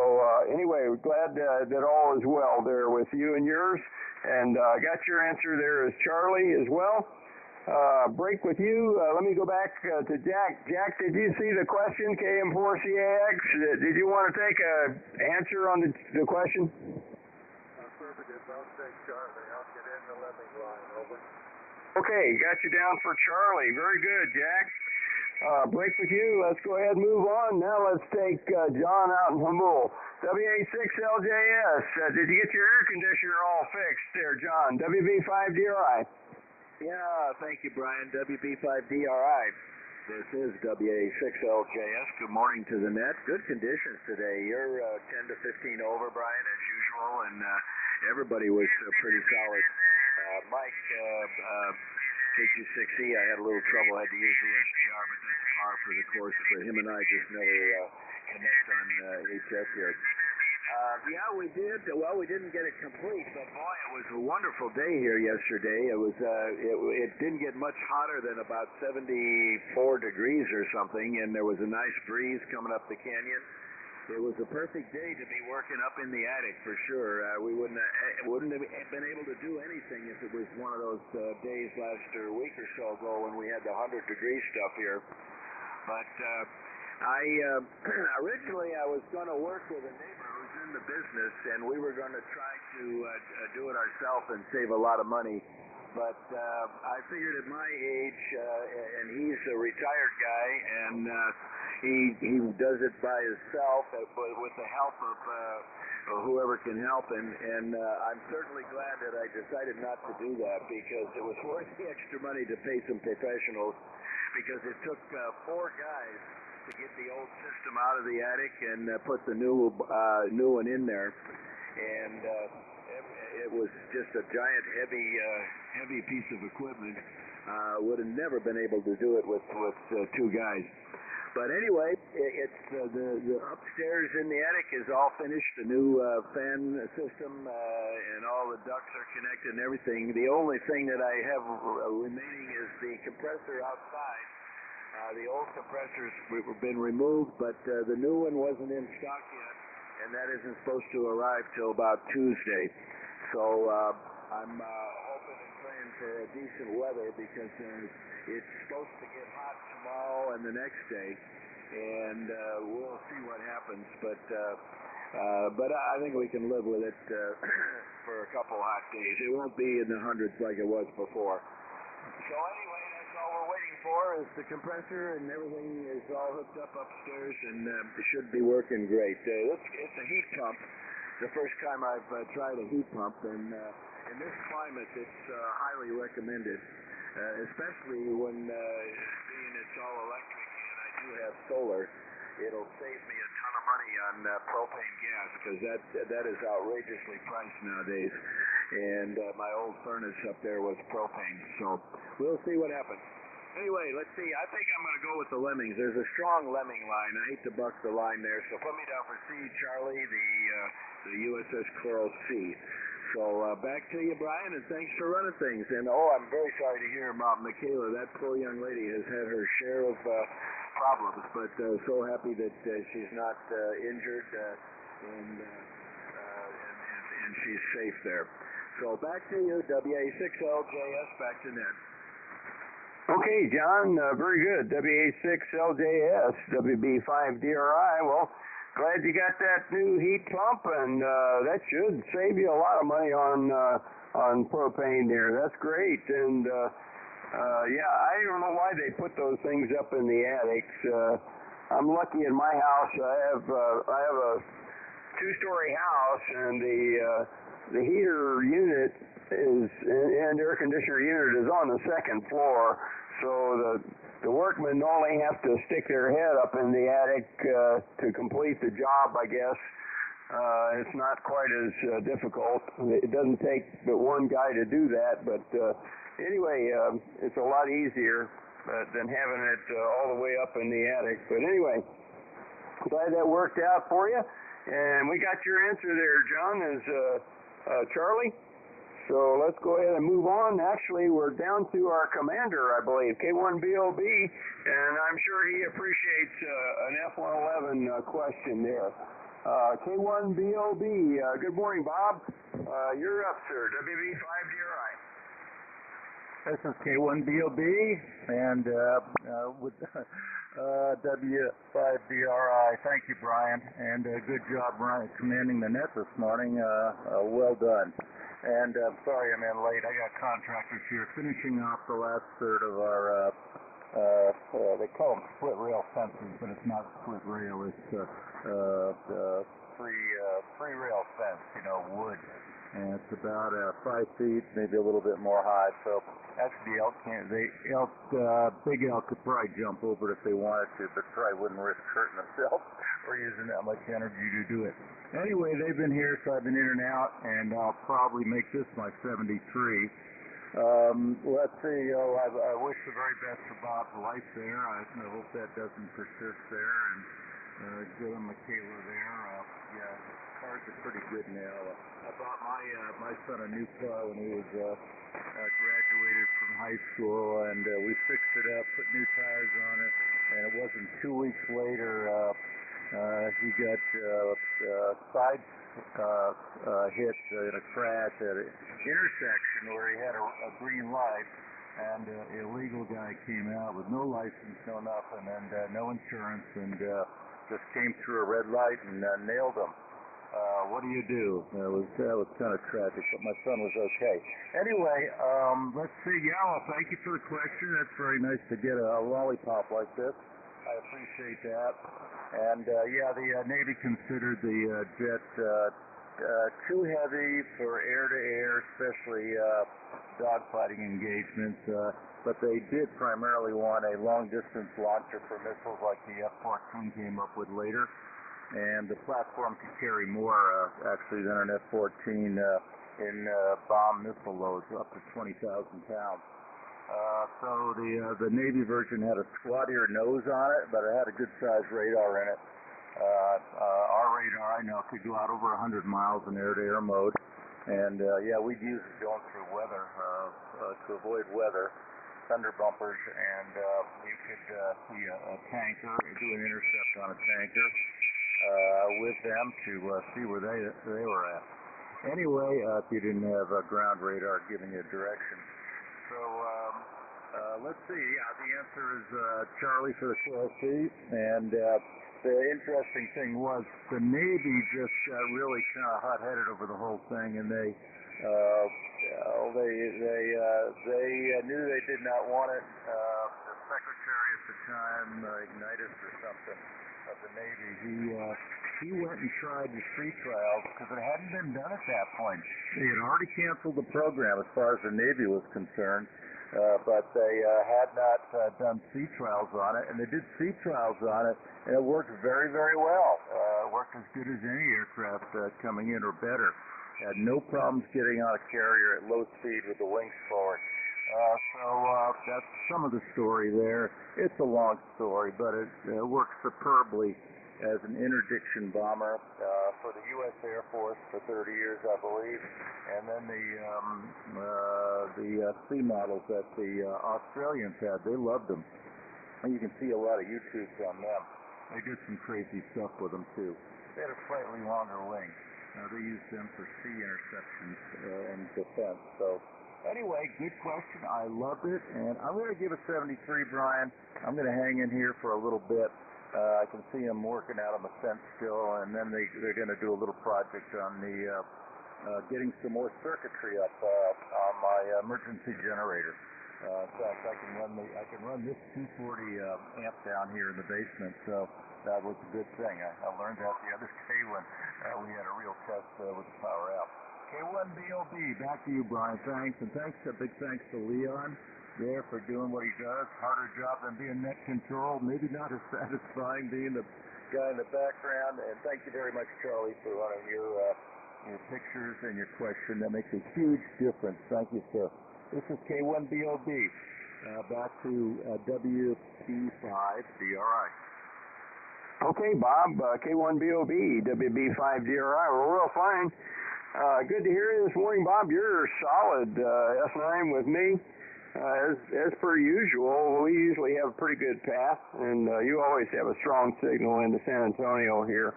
anyway, we're glad that all is well there with you and yours. And I got your answer there as Charlie as well. Break with you. Let me go back to Jack. Jack, did you see the question, KM4CAX? Did you want to take an answer on the question? Affirmative. I'll take Charlie. I'll get in the lemming line. Over. Okay, got you down for Charlie. Very good, Jack. Break with you. Let's go ahead and move on. Now let's take John out in Hamul. WA6LJS. Did you get your air conditioner all fixed there, John? WB5DRI. Yeah, thank you, Brian. WB5DRI. This is WA6LJS. Good morning to the net. Good conditions today. You're 10 to 15 over, Brian, as usual, and everybody was pretty solid. Mike, K26E, I had a little trouble. I had to use the SDR, but that's par for the course. But him and I just never connect on HS here. Yeah, we did. Well, we didn't get it complete, but boy, it was a wonderful day here yesterday. It was. It didn't get much hotter than about 74 degrees or something, and there was a nice breeze coming up the canyon. It was a perfect day to be working up in the attic for sure. We wouldn't have been able to do anything if it was one of those days last week or so ago when we had the 100-degree stuff here. But originally I was going to work with a neighbor who's in the business, and we were going to try to do it ourselves and save a lot of money. But I figured at my age, and he's a retired guy, and he does it by himself, but with the help of whoever can help him. And I'm certainly glad that I decided not to do that, because it was worth the extra money to pay some professionals, because it took 4 guys to get the old system out of the attic and put the new one in there. And it was just a giant, heavy piece of equipment. Would have never been able to do it with 2 guys. But anyway, it's the upstairs in the attic is all finished. The new fan system and all the ducts are connected and everything. The only thing that I have remaining is the compressor outside. The old compressors have been removed, but the new one wasn't in stock yet, and that isn't supposed to arrive till about Tuesday. So I'm hoping and praying for decent weather, because it's supposed to get hot tomorrow and the next day, and we'll see what happens. But I think we can live with it for a couple hot days. It won't be in the hundreds like it was before. So anyway, that's all we're waiting for is the compressor, and everything is all hooked up upstairs, and it should be working great. It's a heat pump. The first time I've tried a heat pump, and in this climate, it's highly recommended, especially when being it's all electric and I do have solar. It'll save me a ton of money on propane gas, because that is outrageously priced nowadays. And my old furnace up there was propane, so we'll see what happens. Anyway, let's see. I think I'm going to go with the lemmings. There's a strong lemming line. I hate to buck the line there, so put me down for C, Charlie, the USS Coral C. So back to you, Brian, and thanks for running things. And I'm very sorry to hear about Michaela. That poor young lady has had her share of problems, but so happy that she's not injured and she's safe there. So back to you, WA6LJS, back to Ned. Okay, John, very good. WA6LJS, WB5DRI. Well, glad you got that new heat pump, and that should save you a lot of money on propane there. That's great. And yeah, I don't know why they put those things up in the attics. I'm lucky in my house. I have a 2-story house, and the heater unit and air conditioner unit is on the 2nd floor. So the workmen only have to stick their head up in the attic to complete the job, I guess. It's not quite as difficult. It doesn't take but one guy to do that, but anyway, it's a lot easier than having it all the way up in the attic. But anyway, glad that worked out for you. And we got your answer there, John, as Charlie. So let's go ahead and move on. Actually, we're down to our commander, I believe, K4YDB, and I'm sure he appreciates an F-111 question there. K4YDB, good morning, Bob. You're up, sir. WB5DRI. This is K4YDB, and with W5DRI. Thank you, Brian, and good job, Brian, commanding the net this morning. Well done. And sorry I'm in late. I got contractors here finishing off the last third of our, they call them split rail fences, but it's not split rail. It's free rail fence, wood. And it's about 5 feet, maybe a little bit more high. So actually, big elk could probably jump over it if they wanted to, but probably wouldn't risk hurting themselves or using that much energy to do it. Anyway, they've been here, so I've been in and out, and I'll probably make this my 73. Let's see. I wish the very best for Bob's life there. I hope that doesn't persist there, and give him Michaela there. Yeah, cars are pretty good now. I bought my son a new car when he was graduated from high school, and we fixed it up, put new tires on it, and it wasn't 2 weeks later. He got side hit in a crash at an intersection where he had a green light, and an illegal guy came out with no license, no nothing, and no insurance, and just came through a red light and nailed him. What do you do? That was kind of tragic, but my son was okay. Anyway, let's see. Yeah, well, thank you for the question. That's very nice to get a lollipop like this. I appreciate that. And yeah, the Navy considered the jet too heavy for air-to-air, especially dogfighting engagements. But they did primarily want a long-distance launcher for missiles like the F-14 came up with later. And the platform could carry more, actually, than an F-14 in bomb missile loads, up to 20,000 pounds. So the Navy version had a squattier nose on it, but it had a good-sized radar in it. Our radar, I know, could go out over 100 miles in air-to-air mode. And, yeah, we'd use it going through weather to avoid weather, thunder bumpers, and you could see a tanker, do an intercept on a tanker with them to see where they were at. Anyway, if you didn't have a ground radar giving you direction. So let's see. Yeah, the answer is Charlie for the 12C. And the interesting thing was the Navy just really kind of hot-headed over the whole thing, and they knew they did not want it. The secretary at the time, Ignitis or something, of the Navy, he went and tried the sea trials because it hadn't been done at that point. They had already canceled the program as far as the Navy was concerned, but they had not done sea trials on it, and they did sea trials on it, and it worked very, very well. It worked as good as any aircraft coming in or better. Had no problems getting on a carrier at low speed with the wings forward. So that's some of the story there. It's a long story, but it works superbly as an interdiction bomber for the U.S. Air Force for 30 years, I believe, and then the C models that the Australians had, they loved them. And you can see a lot of YouTubes on them. They did some crazy stuff with them, too. They had a slightly longer wing. They used them for sea interceptions and defense. So anyway, good question. I loved it, and I'm going to give it 73, Brian. I'm going to hang in here for a little bit. I can see them working out on the fence still, and then they're going to do a little project on the getting some more circuitry up on my emergency generator. In fact, I can run this 240 amp down here in the basement, so that was a good thing. I learned that the other day when we had a real test with the power out. K4YDB, back to you, Brian. Thanks, and big thanks to Leon there for doing what he does. Harder job than being net control. Maybe not as satisfying being the guy in the background. And thank you very much, Charlie, for running your pictures and your question. That makes a huge difference. Thank you, sir. This is K4YDB. Back to WP5DRI. Okay, Bob, K1BOB, WB5DRI. We're real fine. Good to hear you this morning, Bob. You're solid S9 with me. As per usual, we usually have a pretty good path, and you always have a strong signal into San Antonio here.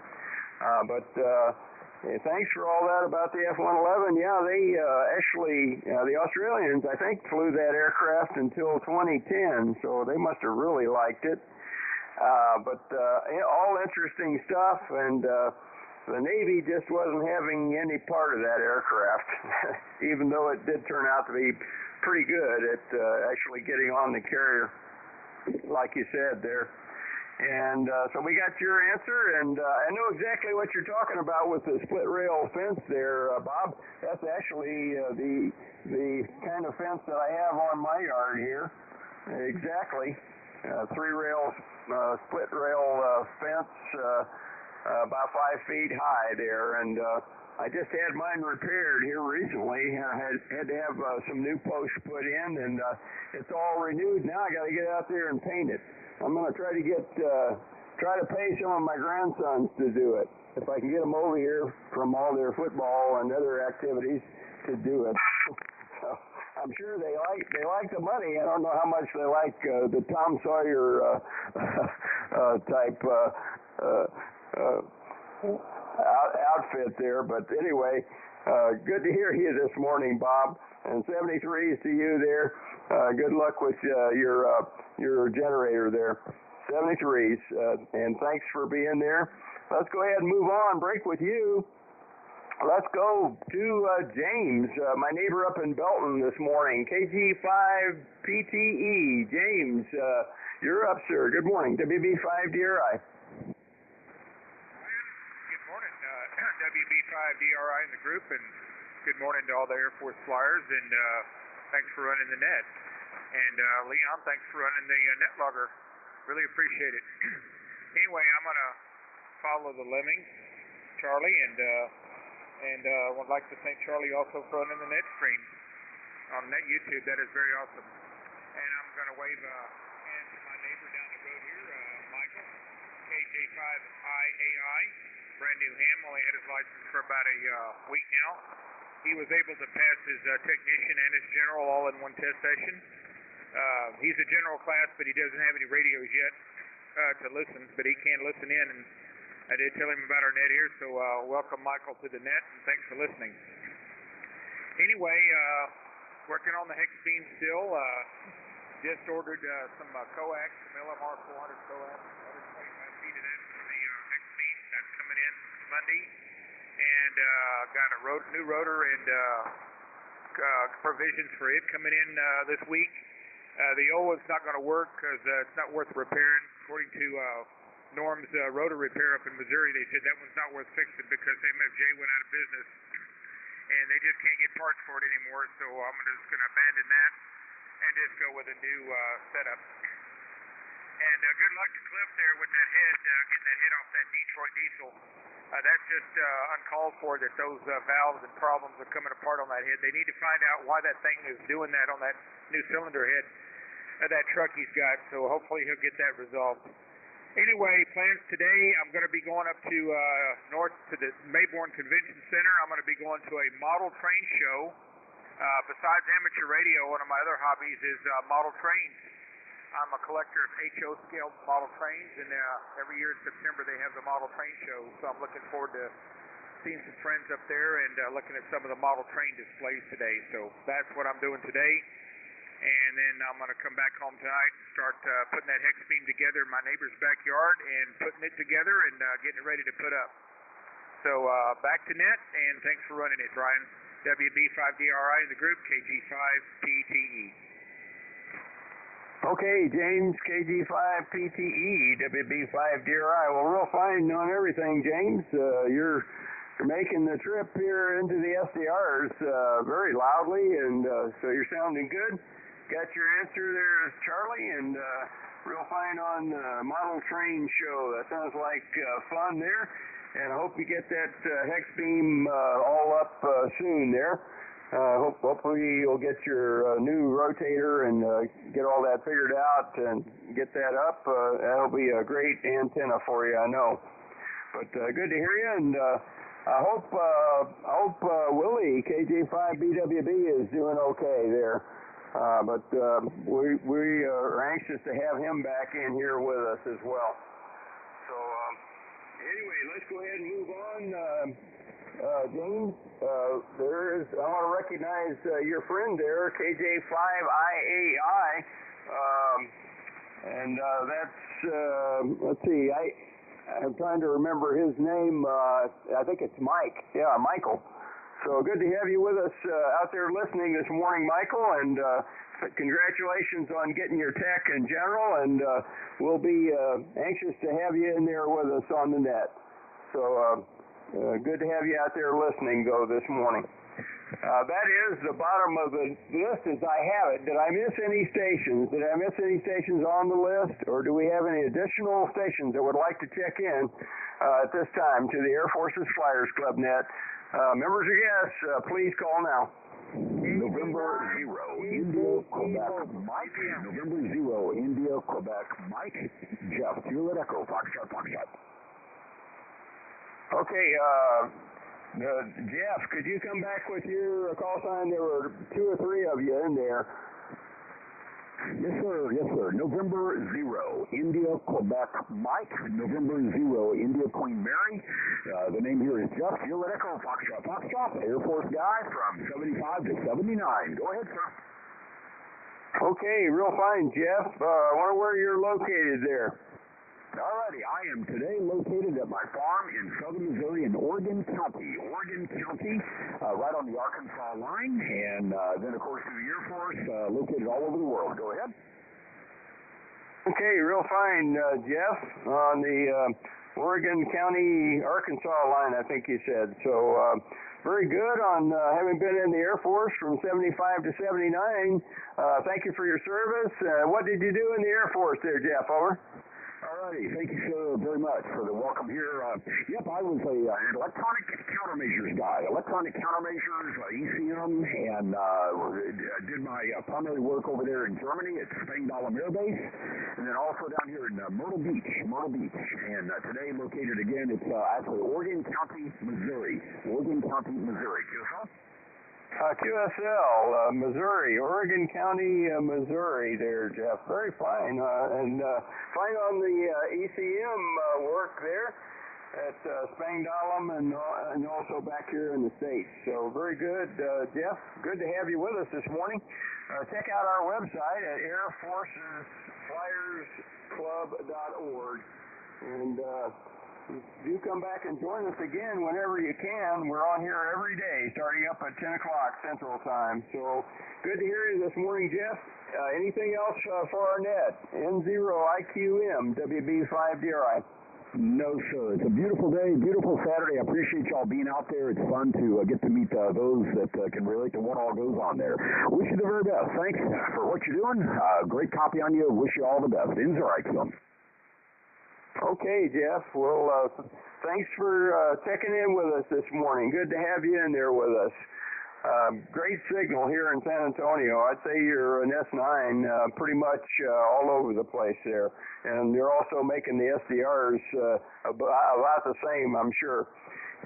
Hey, thanks for all that about the F-111. Yeah, they actually, the Australians, I think, flew that aircraft until 2010, so they must have really liked it. All interesting stuff, and the Navy just wasn't having any part of that aircraft, even though it did turn out to be pretty good at actually getting on the carrier, like you said there. And so we got your answer, and I know exactly what you're talking about with the split rail fence there, Bob. That's actually the kind of fence that I have on my yard here. Exactly. Split rail fence, about 5 feet high there, and I just had mine repaired here recently. I had to have some new posts put in, and it's all renewed now. I got to get out there and paint it. I'm going to try to pay some of my grandsons to do it. If I can get them over here from all their football and other activities to do it. So I'm sure they like the money. I don't know how much they like the Tom Sawyer type outfit there. But anyway, good to hear you this morning, Bob. And 73s to you there. Good luck with your generator there. 73s, and thanks for being there. Let's go ahead and move on. Break with you. Let's go to James, my neighbor up in Belton this morning. KG5PTE. James, you're up, sir. Good morning. WB5DRI. Good morning, WB5DRI in the group, and good morning to all the Air Force flyers, and thanks for running the net. And Leon, thanks for running the net logger. Really appreciate it. Anyway, I'm going to follow the lemmings, Charlie, and would like to thank Charlie also for running the net stream on net YouTube. That is very awesome. And I'm going to wave a hand to my neighbor down the road here, Michael, KJ5IAI, brand new ham, only had his license for about a week now. He was able to pass his technician and his general all in one test session. He's a general class, but he doesn't have any radios yet to listen, but he can listen in, and I did tell him about our net here, so welcome Michael to the net, and thanks for listening. Anyway, working on the hex beam still. Just ordered some coax, some LMR 400 coax, 125 feet of that for the hex beam. That's coming in Monday. And got a new rotor and provisions for it coming in this week. The old one's not going to work because it's not worth repairing. According to Norm's rotor repair up in Missouri, they said that one's not worth fixing because MFJ went out of business and they just can't get parts for it anymore. So I'm just going to abandon that and just go with a new setup. And good luck to Cliff there with that head, getting that head off that Detroit diesel. That's just uncalled for that those valves and problems are coming apart on that head. They need to find out why that thing is doing that on that new cylinder head of that truck he's got. So hopefully he'll get that resolved. Anyway, plans today, I'm going to be going up to north to the Mayborn Convention Center. I'm going to be going to a model train show. Besides amateur radio, one of my other hobbies is model trains. I'm a collector of HO scale model trains, and every year in September they have the model train show. So I'm looking forward to seeing some friends up there and looking at some of the model train displays today. So that's what I'm doing today. And then I'm going to come back home tonight and start putting that hex beam together in my neighbor's backyard and putting it together and getting it ready to put up. So back to net, and thanks for running it, Brian. WB5DRI in the group, KG5PTE. Okay, James, KG5PTE, WB5DRI. Well, real fine knowing everything, James. You're making the trip here into the SDRs very loudly, and so you're sounding good. Got your answer there, Charlie, and real fine on model train show. That sounds like fun there, and I hope you get that hex beam all up soon there. Hopefully you'll get your new rotator and get all that figured out and get that up. That'll be a great antenna for you, I know. But good to hear you, and I hope Willie, KJ4YDB, is doing okay there. But we are anxious to have him back in here with us as well. So anyway, let's go ahead and move on. James, I want to recognize your friend there, KJ5IAI, and that's, let's see, I'm trying to remember his name. I think it's Mike. Yeah, Michael. So good to have you with us out there listening this morning, Michael, and congratulations on getting your tech in general, and we'll be anxious to have you in there with us on the net. So good to have you out there listening, though, this morning. That is the bottom of the list as I have it. Did I miss any stations? Did I miss any stations on the list, or do we have any additional stations that would like to check in at this time to the Air Force's Flyers Club net? Members or guests, please call now. November 0, India, Quebec, Mike. November 0, India, Quebec, Mike. Jeff, Juliet Echo, Foxtrot, Foxtrot. Okay, Jeff, could you come back with your call sign? There were 2 or 3 of you in there. Yes, sir. Yes, sir. November 0, India, Quebec, Mike. November 0, India, Queen Mary. The name here is Jeff, Juliet Echo, Foxtrot, Foxtrot, Air Force guy from 75 to 79. Go ahead, sir. Okay, real fine, Jeff. I wonder where you're located there. Alrighty, I am today located at my farm in southern Missouri in Oregon County. Right on the Arkansas line, and then, of course, through the Air Force, located all over the world. Go ahead. Okay, real fine, Jeff, on the Oregon County, Arkansas line, I think you said. So, very good on having been in the Air Force from 75 to 79. Thank you for your service. What did you do in the Air Force there, Jeff? Over. Alrighty, thank you so very much for the welcome here. Yep, I was an electronic countermeasures guy. Electronic countermeasures, ECM, and did my primary work over there in Germany at Spangdahlem Air Base, and then also down here in Myrtle Beach. And today located again, it's actually Oregon County, Missouri. QSL, Missouri, Oregon County, Missouri there, Jeff. Very fine. And fine on the ECM work there at Spangdahlem and also back here in the States. So very good, Jeff. Good to have you with us this morning. Check out our website at airforcesflyersclub.org. And do come back and join us again whenever you can. We're on here every day, starting up at 10 o'clock Central Time. So good to hear you this morning, Jeff. Anything else for our net? N0IQM, WB5DRI. No, sir. It's a beautiful day, beautiful Saturday. I appreciate y'all being out there. It's fun to get to meet those that can relate to what all goes on there. Wish you the very best. Thanks for what you're doing. Great copy on you. Wish you all the best. N0IQM. Okay, Jeff. Well, thanks for checking in with us this morning. Good to have you in there with us. Great signal here in San Antonio. I'd say you're an S9 pretty much all over the place there. And you're also making the SDRs about the same, I'm sure.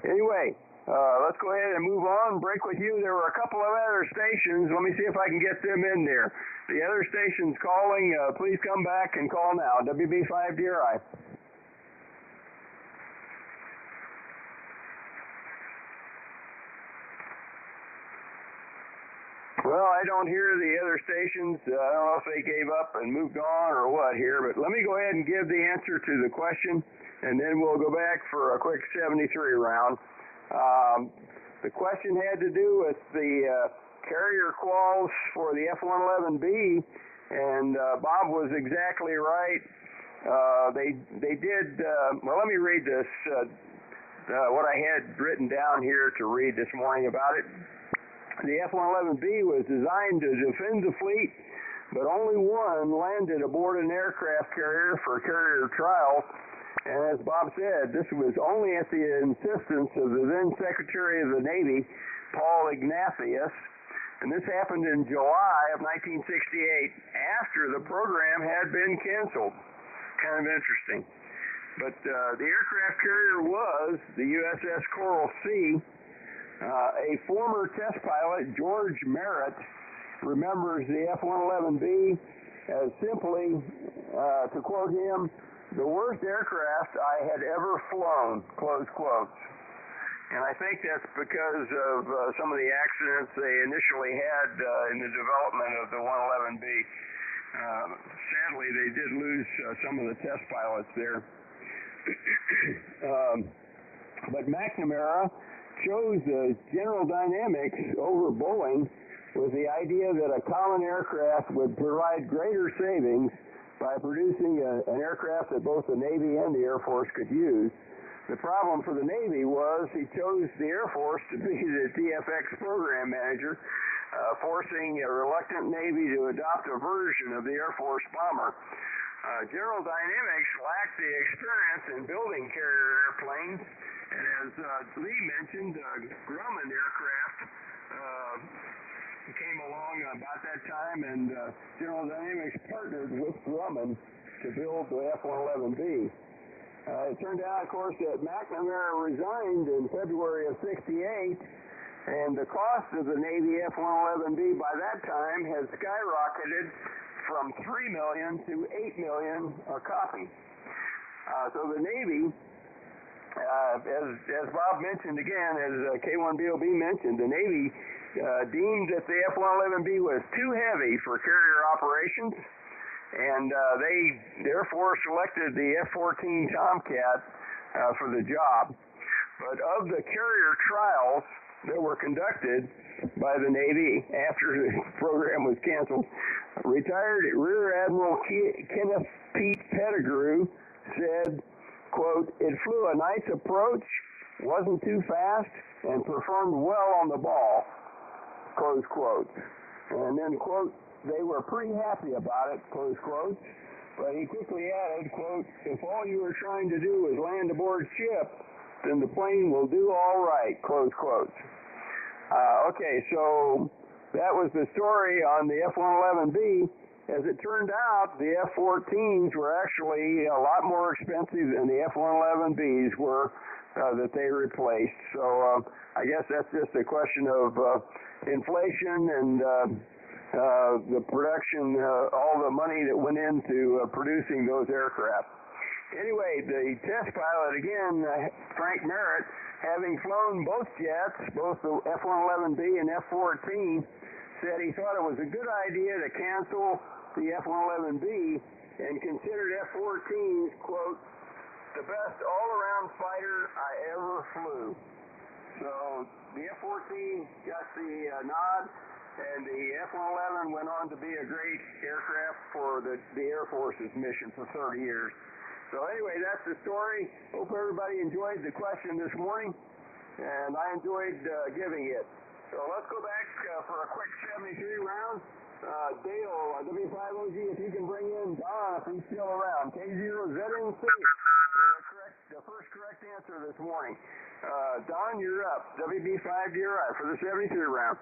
Anyway, let's go ahead and move on. Break with you. There were a couple of other stations. Let me see if I can get them in there. The other stations calling, please come back and call now. WB5DRI. Well, I don't hear the other stations. I don't know if they gave up and moved on or what here, but let me go ahead and give the answer to the question, and then we'll go back for a quick 73 round. The question had to do with the carrier quals for the F-111B, and Bob was exactly right. They did, well, let me read this, what I had written down here to read this morning about it. The F-111B was designed to defend the fleet, but only one landed aboard an aircraft carrier for carrier trials. And as Bob said, this was only at the insistence of the then Secretary of the Navy, Paul Ignatius, And this happened in July of 1968 after the program had been canceled. Kind of interesting. But the aircraft carrier was the USS Coral Sea. A former test pilot, George Merritt, remembers the F-111B as simply, to quote him, the worst aircraft I had ever flown, close quotes. And I think that's because of some of the accidents they initially had in the development of the 111B. Sadly, they did lose some of the test pilots there. But McNamara chose General Dynamics over Boeing with the idea that a common aircraft would provide greater savings by producing an aircraft that both the Navy and the Air Force could use. The problem for the Navy was he chose the Air Force to be the TFX program manager, forcing a reluctant Navy to adopt a version of the Air Force bomber. General Dynamics lacked the experience in building carrier airplanes, and as Lee mentioned, Grumman aircraft came along about that time, and General Dynamics partnered with Grumman to build the F-111B. It turned out, of course, that McNamara resigned in February of '68, and the cost of the Navy F-111B by that time had skyrocketed from $3 million to $8 million a copy. So the Navy, as Bob mentioned again, as K4YDB mentioned, the Navy deemed that the F-111B was too heavy for carrier operations, and they therefore selected the F-14 Tomcat for the job. But of the carrier trials that were conducted by the Navy after the program was canceled, retired Rear Admiral Kenneth Pete Pettigrew said, quote, "It flew a nice approach, wasn't too fast, and performed well on the ball," close quote. And then, quote, "They were pretty happy about it," close quotes. But he quickly added, quote, "If all you were trying to do is land aboard ship, then the plane will do all right," close quotes. Okay, so that was the story on the F-111B. As it turned out, the F-14s were actually a lot more expensive than the F-111Bs were that they replaced. So I guess that's just a question of inflation and the production, all the money that went into producing those aircraft. Anyway, the test pilot, again, Frank Merritt, having flown both jets, both the F-111B and F-14, said he thought it was a good idea to cancel the F-111B and considered F-14s, quote, "the best all-around fighter I ever flew." So the F-14 got the nod, and the F-111 went on to be a great aircraft for the Air Force's mission for 30 years. So anyway, that's the story. Hope everybody enjoyed the question this morning, and I enjoyed giving it. So let's go back for a quick 73 round. Dale, W5OG, if you can bring in Don, if he's still around. K0ZNC, the first correct answer this morning. Don, you're up. WB5DRI for the 73 round.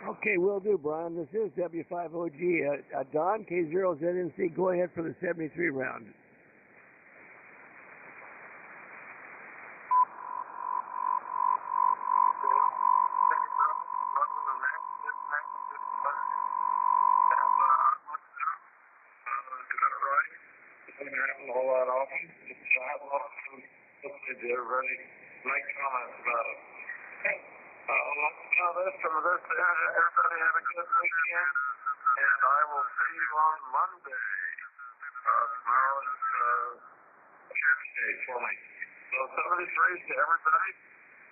Okay, will do, Brian. This is W5OG. Don, K0ZNC, go ahead for the 73 round. Everybody make comments about it. Everybody have a good weekend, and I will see you on Monday. Tomorrow is church day for me. So 73 to everybody.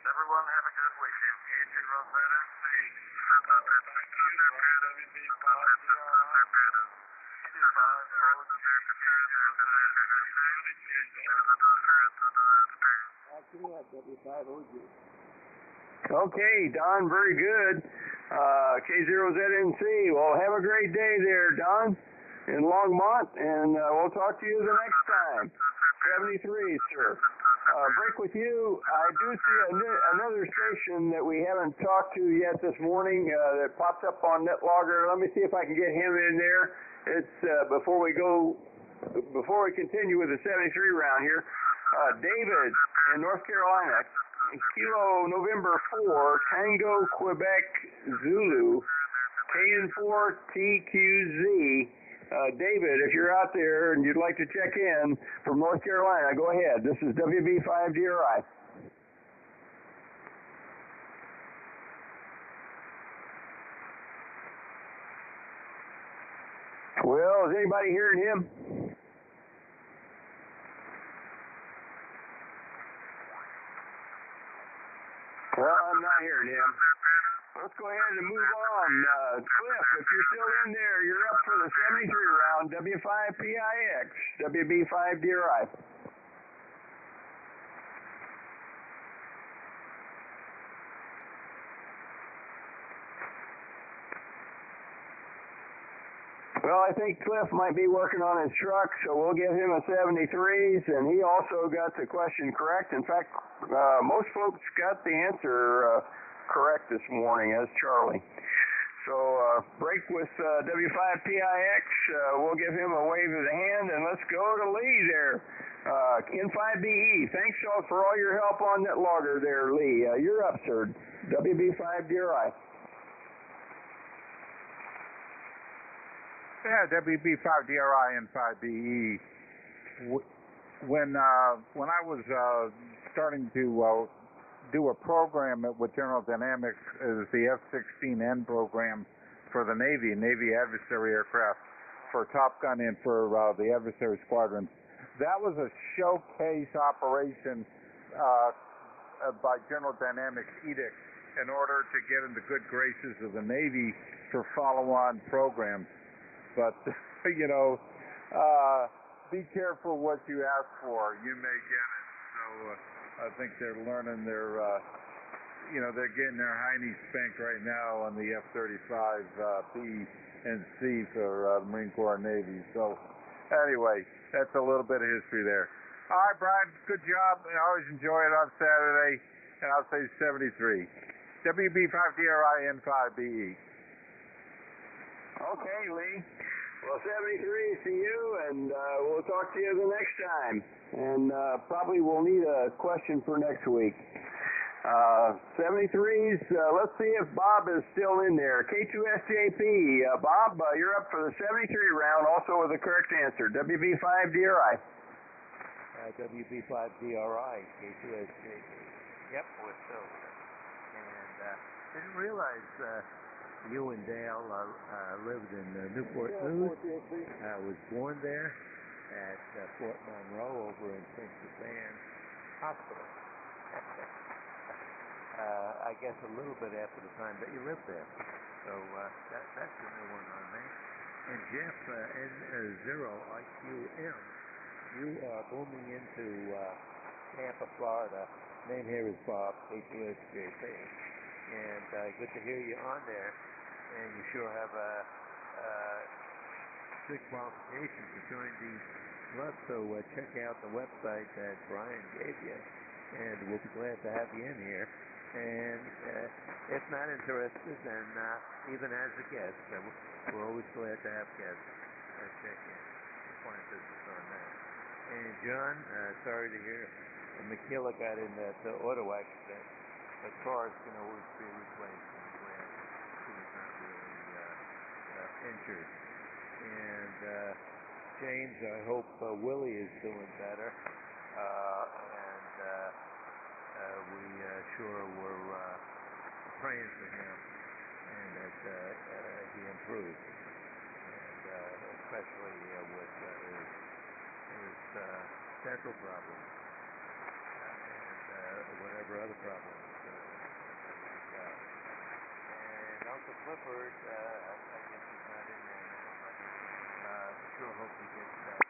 Everyone have a good weekend. K4YDB. Back to you, Brian. W5OG. Okay, Don, very good. K0ZNC. Well, have a great day there, Don, in Longmont, and we'll talk to you the next time. 73, sir. break with you. I do see another station that we haven't talked to yet this morning that popped up on NetLogger. Let me see if I can get him in there. It's before we continue with the 73 round here. David in North Carolina, Kilo November 4, Tango Quebec Zulu, KN4 TQZ. David, if you're out there and you'd like to check in from North Carolina, go ahead. This is WB5DRI. Well, is anybody hearing him? Well, I'm not hearing him. Let's go ahead and move on. Cliff, if you're still in there, you're up for the 73 round, W5PIX, WB5DRI. Well, I think Cliff might be working on his truck, so we'll give him a 73s, and he also got the question correct. In fact, most folks got the answer correct this morning, as Charlie. So break with W5PIX. We'll give him a wave of the hand, and let's go to Lee there. N5BE. Thanks for all your help on that logger there, Lee. You're up, sir. WB5DRI. Yeah, WB5DRI and 5BE. When I was starting to do a program with General Dynamics as the F-16N program for the Navy adversary aircraft for Top Gun and for the adversary squadrons. That was a showcase operation by General Dynamics edict in order to get into good graces of the Navy for follow-on programs. But, be careful what you ask for. You may get it. So I think they're learning they're getting their heinies spanked right now on the F-35B and C for Marine Corps and Navy. So anyway, that's a little bit of history there. All right, Brian, good job. I always enjoy it on Saturday, and I'll say 73. WB5DRI N5BE. Okay, Lee. Well, 73 to you, and we'll talk to you the next time. And probably we'll need a question for next week. 73s, let's see if Bob is still in there. K2SJP, Bob, you're up for the 73 round, also with the correct answer. WB5DRI. WB5DRI, K2SJP. Yep, we're still here. And didn't realize you and Dale lived in Newport News. I was born there at Fort Monroe over in Princess Anne Hospital. I guess a little bit after the time that you lived there. So that's a new one on me. And Jeff, N0IQM, you are booming into Tampa, Florida. Name here is Bob, K2SJP. And good to hear you on there. And you sure have good qualifications to join the club. So check out the website that Brian gave you. And we'll be glad to have you in here. And if not interested, then even as a guest, we're always glad to have guests check in. We'll find business on that. And John, sorry to hear McKilla got in that auto accident. But cars can always be replaced. I'm glad he was not really injured. And James, I hope Willie is doing better. We sure were praying for him and that he improves. And especially with his dental problems and whatever other problems. And Uncle Clifford, I guess he's not in there now, but sure hope he gets that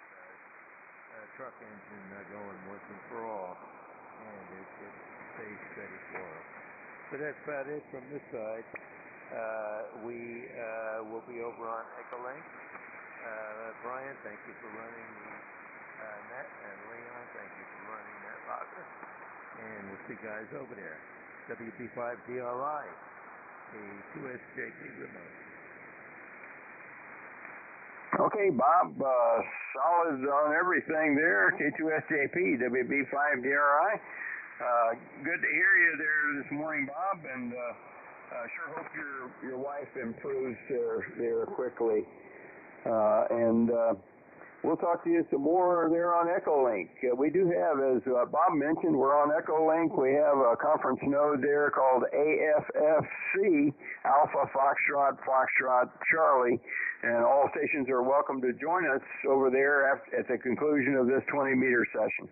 truck engine going once and for all, and it stays steady for us. So that's about it from this side. We will be over on Echolink. Brian, thank you for running the net, and Leon, thank you for running that Chicago. And we'll see guys over there. WB5DRI, a 2SJP remote. Okay, Bob, solid on everything there. K2SJP, WB5DRI. Good to hear you there this morning, Bob, and sure hope your wife improves there quickly. And we'll talk to you some more there on Echolink. We do have, as Bob mentioned, we're on Echolink. We have a conference node there called AFFC, Alpha Foxtrot Foxtrot Charlie, and all stations are welcome to join us over there at the conclusion of this 20-meter session.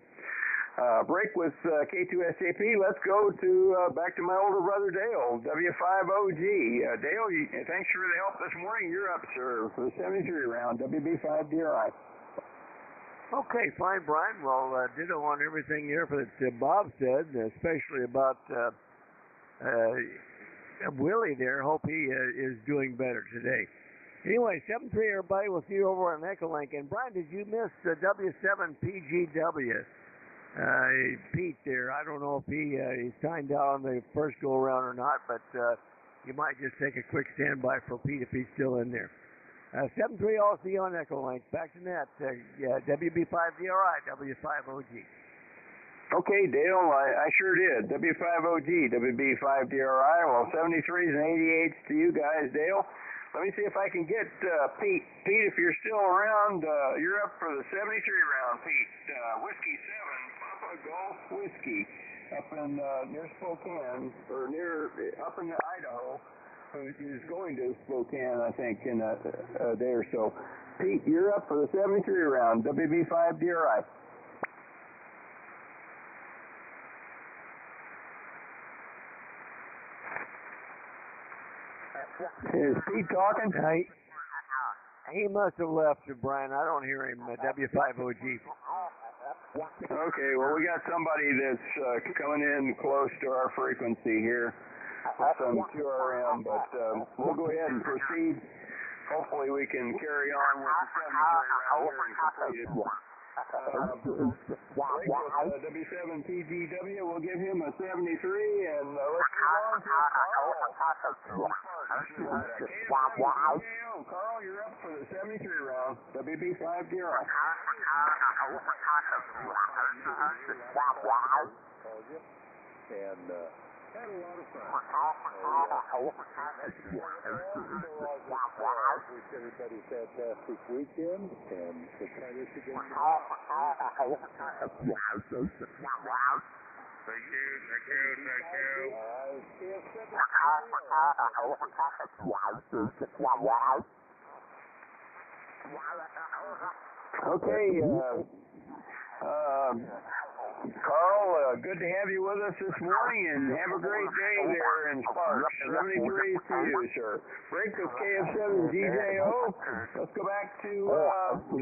Break with K2SJP. Let's go to back to my older brother Dale, W5OG. Dale, thanks for the help this morning. You're up, sir, for the 73 round, WB5DRI. Okay, fine, Brian. Well, ditto on everything here that Bob said, especially about Willie there. Hope he is doing better today. Anyway, 7-3, everybody. We'll see you over on Echolink. And, Brian, did you miss W7PGW? Pete there, I don't know if he's timed out on the first go-around or not, but you might just take a quick standby for Pete if he's still in there. 7-3, I'll see you on Echolink. Back to net. WB5DRI, W5OG. Okay, Dale, I sure did. W5OG, WB5DRI. Well, 73s and 88s to you guys, Dale. Let me see if I can get Pete. Pete, if you're still around, you're up for the 73 round, Pete. Whiskey 7, Papa Golf Whiskey, up in near Spokane, or up in Idaho, who's going to Spokane, I think, in a day or so. Pete, you're up for the 73 round, WB5DRI. Is Pete talking? He must have left, Brian. I don't hear him. W5OG. Okay, well, we got somebody that's coming in close to our frequency here with some QRM, but we'll go ahead and proceed. Hopefully we can carry on with the 73 round here and complete it. W7PGW, we'll give him a 73, and let's move on to Carl. Carl, you're up for the 73 round, WB5DRI. And had a lot of fun. Wish everybody a fantastic weekend, and we'll try this again tomorrow. Thank you. Okay, Carl, good to have you with us this morning, and have a great day there in Sparks. 73 to you, sir. Break with KF7GJO. Let's go back to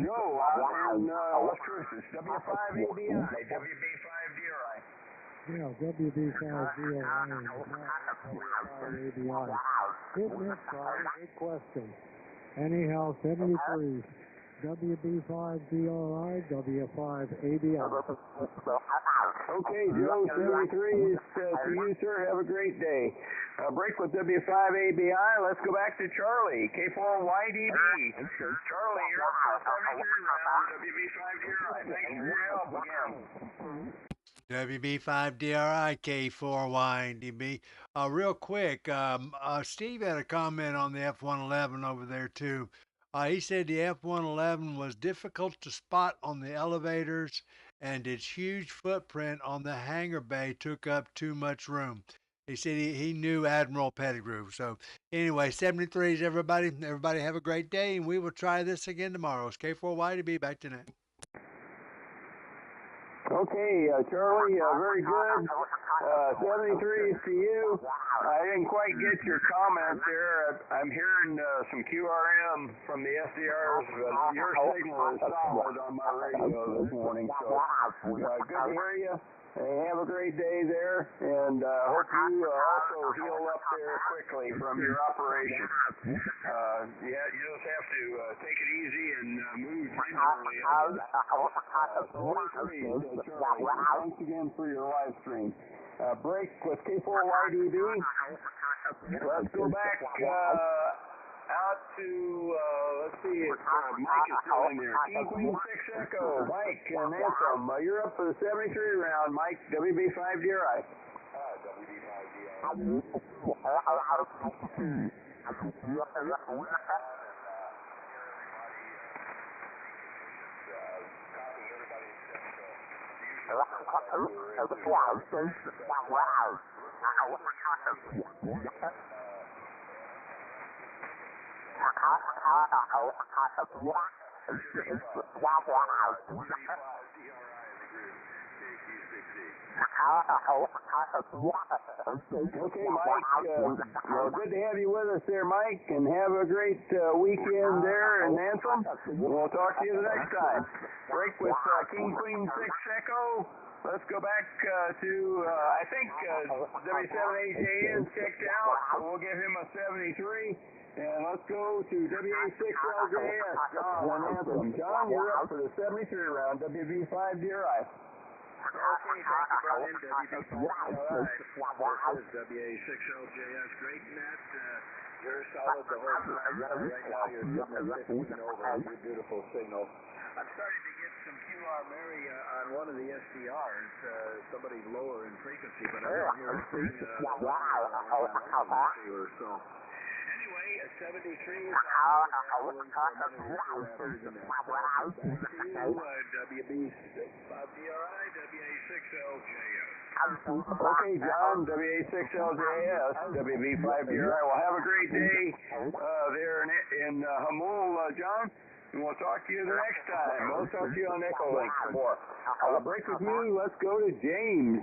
Joe out in Las Cruces. W5ABI, WB5DRI. Yeah, WB5DRI and W5ABI. Good mix, Brian. Good question. Anyhow, 73. WB5DRI, W5ABI. Okay, Joe, 73 is to you, sir. Have a great day. Break with W5ABI. Let's go back to Charlie, K4YDB. Charlie, you're up for the 73 round, WB5DRI. Thanks for your help again. WB5DRI, K4YDB. Real quick, Steve had a comment on the F-111 over there, too. He said the F-111 was difficult to spot on the elevators, and its huge footprint on the hangar bay took up too much room. He said he knew Admiral Pettigrew. So anyway, 73s, everybody. Everybody have a great day, and we will try this again tomorrow. It's K4YDB, back to net. Okay, Charlie, very good. 73s to you. I didn't quite get your comment there. I'm hearing some QRM from the SDRs, but your signal is solid on my radio this morning. So good to hear you. Hey, have a great day there, and hope you also heal up there quickly from your operation. Yeah, you just have to take it easy and move gingerly. Charlie, thanks again for your live stream. Break with K4YDB. Let's go back out to, let's see if Mike is still in there. K4Y 6 Echo, Mike and Anthem. You're up for the 73 round, Mike, WB5 DRI. Okay, Mike, well, good to have you with us there, Mike, and have a great weekend there in Anthem. We'll talk to you the next time. Break with King Queen 6 Echo. Let's go back to, I think W7AJN checked out, so we'll give him a 73. And let's go to WA6LJS, John and Anthem. John, you're up for the 73 round, WB5 DRI. Okay, thank you, Brian. WB5 DRI versus WA6LJS. Great net. You're solid the whole time. Right now you're sitting at 15 over. Your beautiful signal. I'm starting to get some QR Mary on one of the SDRs. Somebody lower in frequency, but I don't hear anything or so. Anyway, a 73 is on WB5 DRI, WA6LJS. Okay, John, WA6LJS, WB5 DRI. Well, have a great day there in Hamul, John. And we'll talk to you the next time. We'll talk to you on Echo Link some more. Break with me. Let's go to James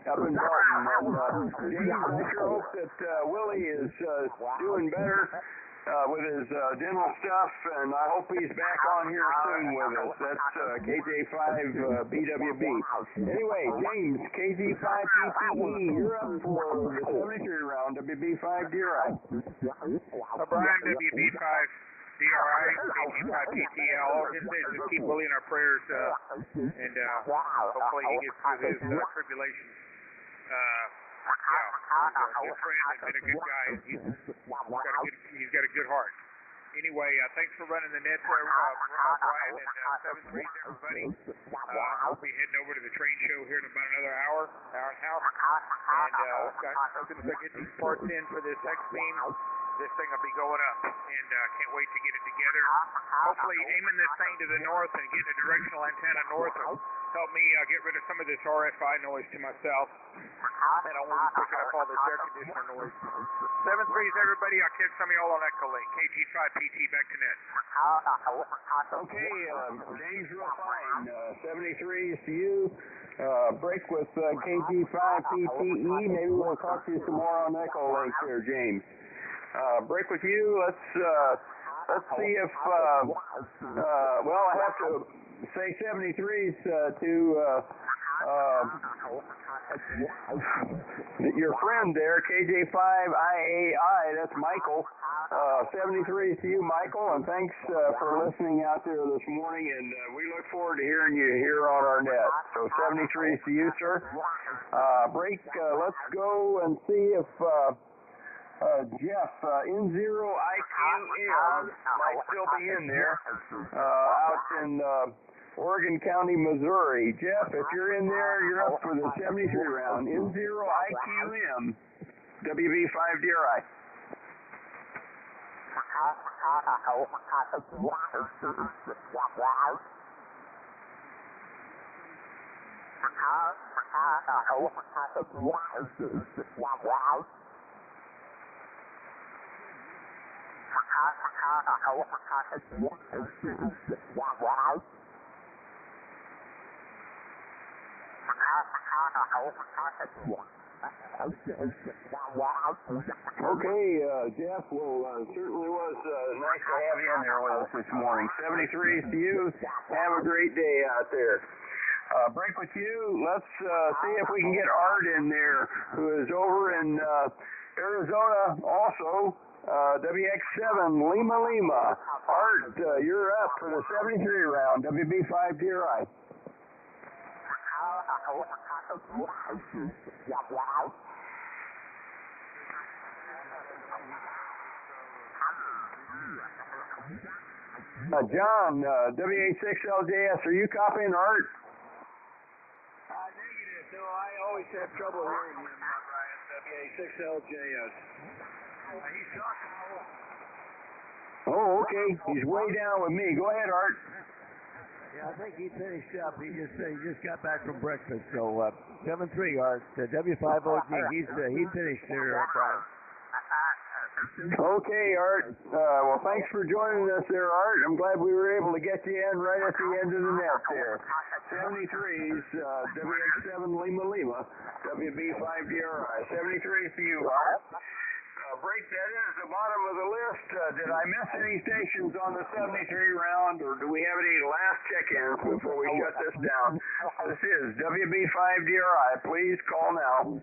up in Barton. And, James, I sure hope that Willie is doing better with his dental stuff, and I hope he's back on here soon with us. That's KJ5 BWB. Anyway, James, KJ5 PTE, you're up for the 73 round, WB5 DRI. Brian, WB5 DRI, KG5PTL, just keep Willie in our prayers, and hopefully he gets through his tribulations. He's a good friend and been a good guy. He's got a good heart. Anyway, thanks for running the net there, Brian, and 7-3, everybody. I'll be heading over to the train show here in about another hour and a half. And as soon as I get these parts in for this X-Beam, this thing will be going up, and can't wait to get it together. Hopefully aiming this thing to the north and getting a directional antenna north will help me get rid of some of this RFI noise to myself, and I won't be picking up all this air conditioner noise. 7-3s, everybody. I'll catch some of y'all on Echo Link. KG5PT, back to net. Okay, James, real fine. 73s to you. Break with KG5PTE. Maybe we'll talk to you some more on Echo Link there, James. Break with you. Let's see if well, I have to say 73s to your friend there, KJ5IAI. That's Michael. 73s to you, Michael, and thanks for listening out there this morning. And we look forward to hearing you here on our net. So 73s to you, sir. Break. Let's go and see if. Jeff, N0IQM might still be in there, out in Oregon County, Missouri. Jeff, if you're in there, you're up for the 73 round. N0IQM, WB5 DRI. Okay, Jeff, well, certainly was nice to have you in there with us this morning. 73s to you. Have a great day out there. break with you. Let's see if we can get Art in there, who is over in Arizona also. WX7 Lima. Art, you're up for the 73 round, WB5 DRI. John, WA6LJS, are you copying Art? Negative. No, I always have trouble hearing him, Brian. WA6LJS. He's talking more. Oh, okay. He's way down with me. Go ahead, Art. Yeah, I think he finished up. He just got back from breakfast. So 7-3, Art. W5OG. He finished there, Brian. Okay, Art. Well, thanks for joining us there, Art. I'm glad we were able to get you in right at the end of the net there. 73s, WX7 Lima, WB5 DRI. 73 for you, Art. Break that in at the bottom of the list. Did I miss any stations on the 73 round, or do we have any last check-ins before we shut this down? This is WB5 DRI. Please call now.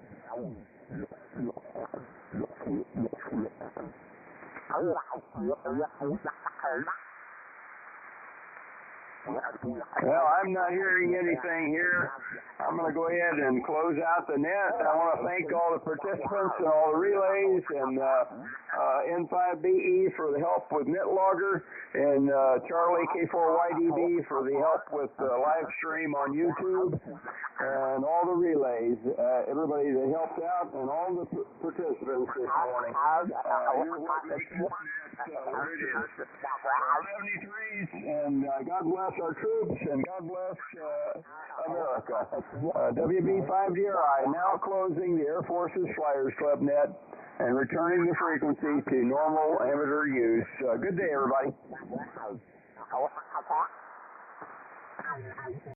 Well, I'm not hearing anything here. I'm going to go ahead and close out the net. I want to thank all the participants and all the relays and N5BE for the help with NetLogger and Charlie K4YDB for the help with the live stream on YouTube and all the relays, everybody that helped out and all the participants this morning. You're what makes this net what it is. 73s, and God bless our troops, and God bless America. WB5DRI now closing the Air Force's Flyers Club net and returning the frequency to normal amateur use. Good day, everybody.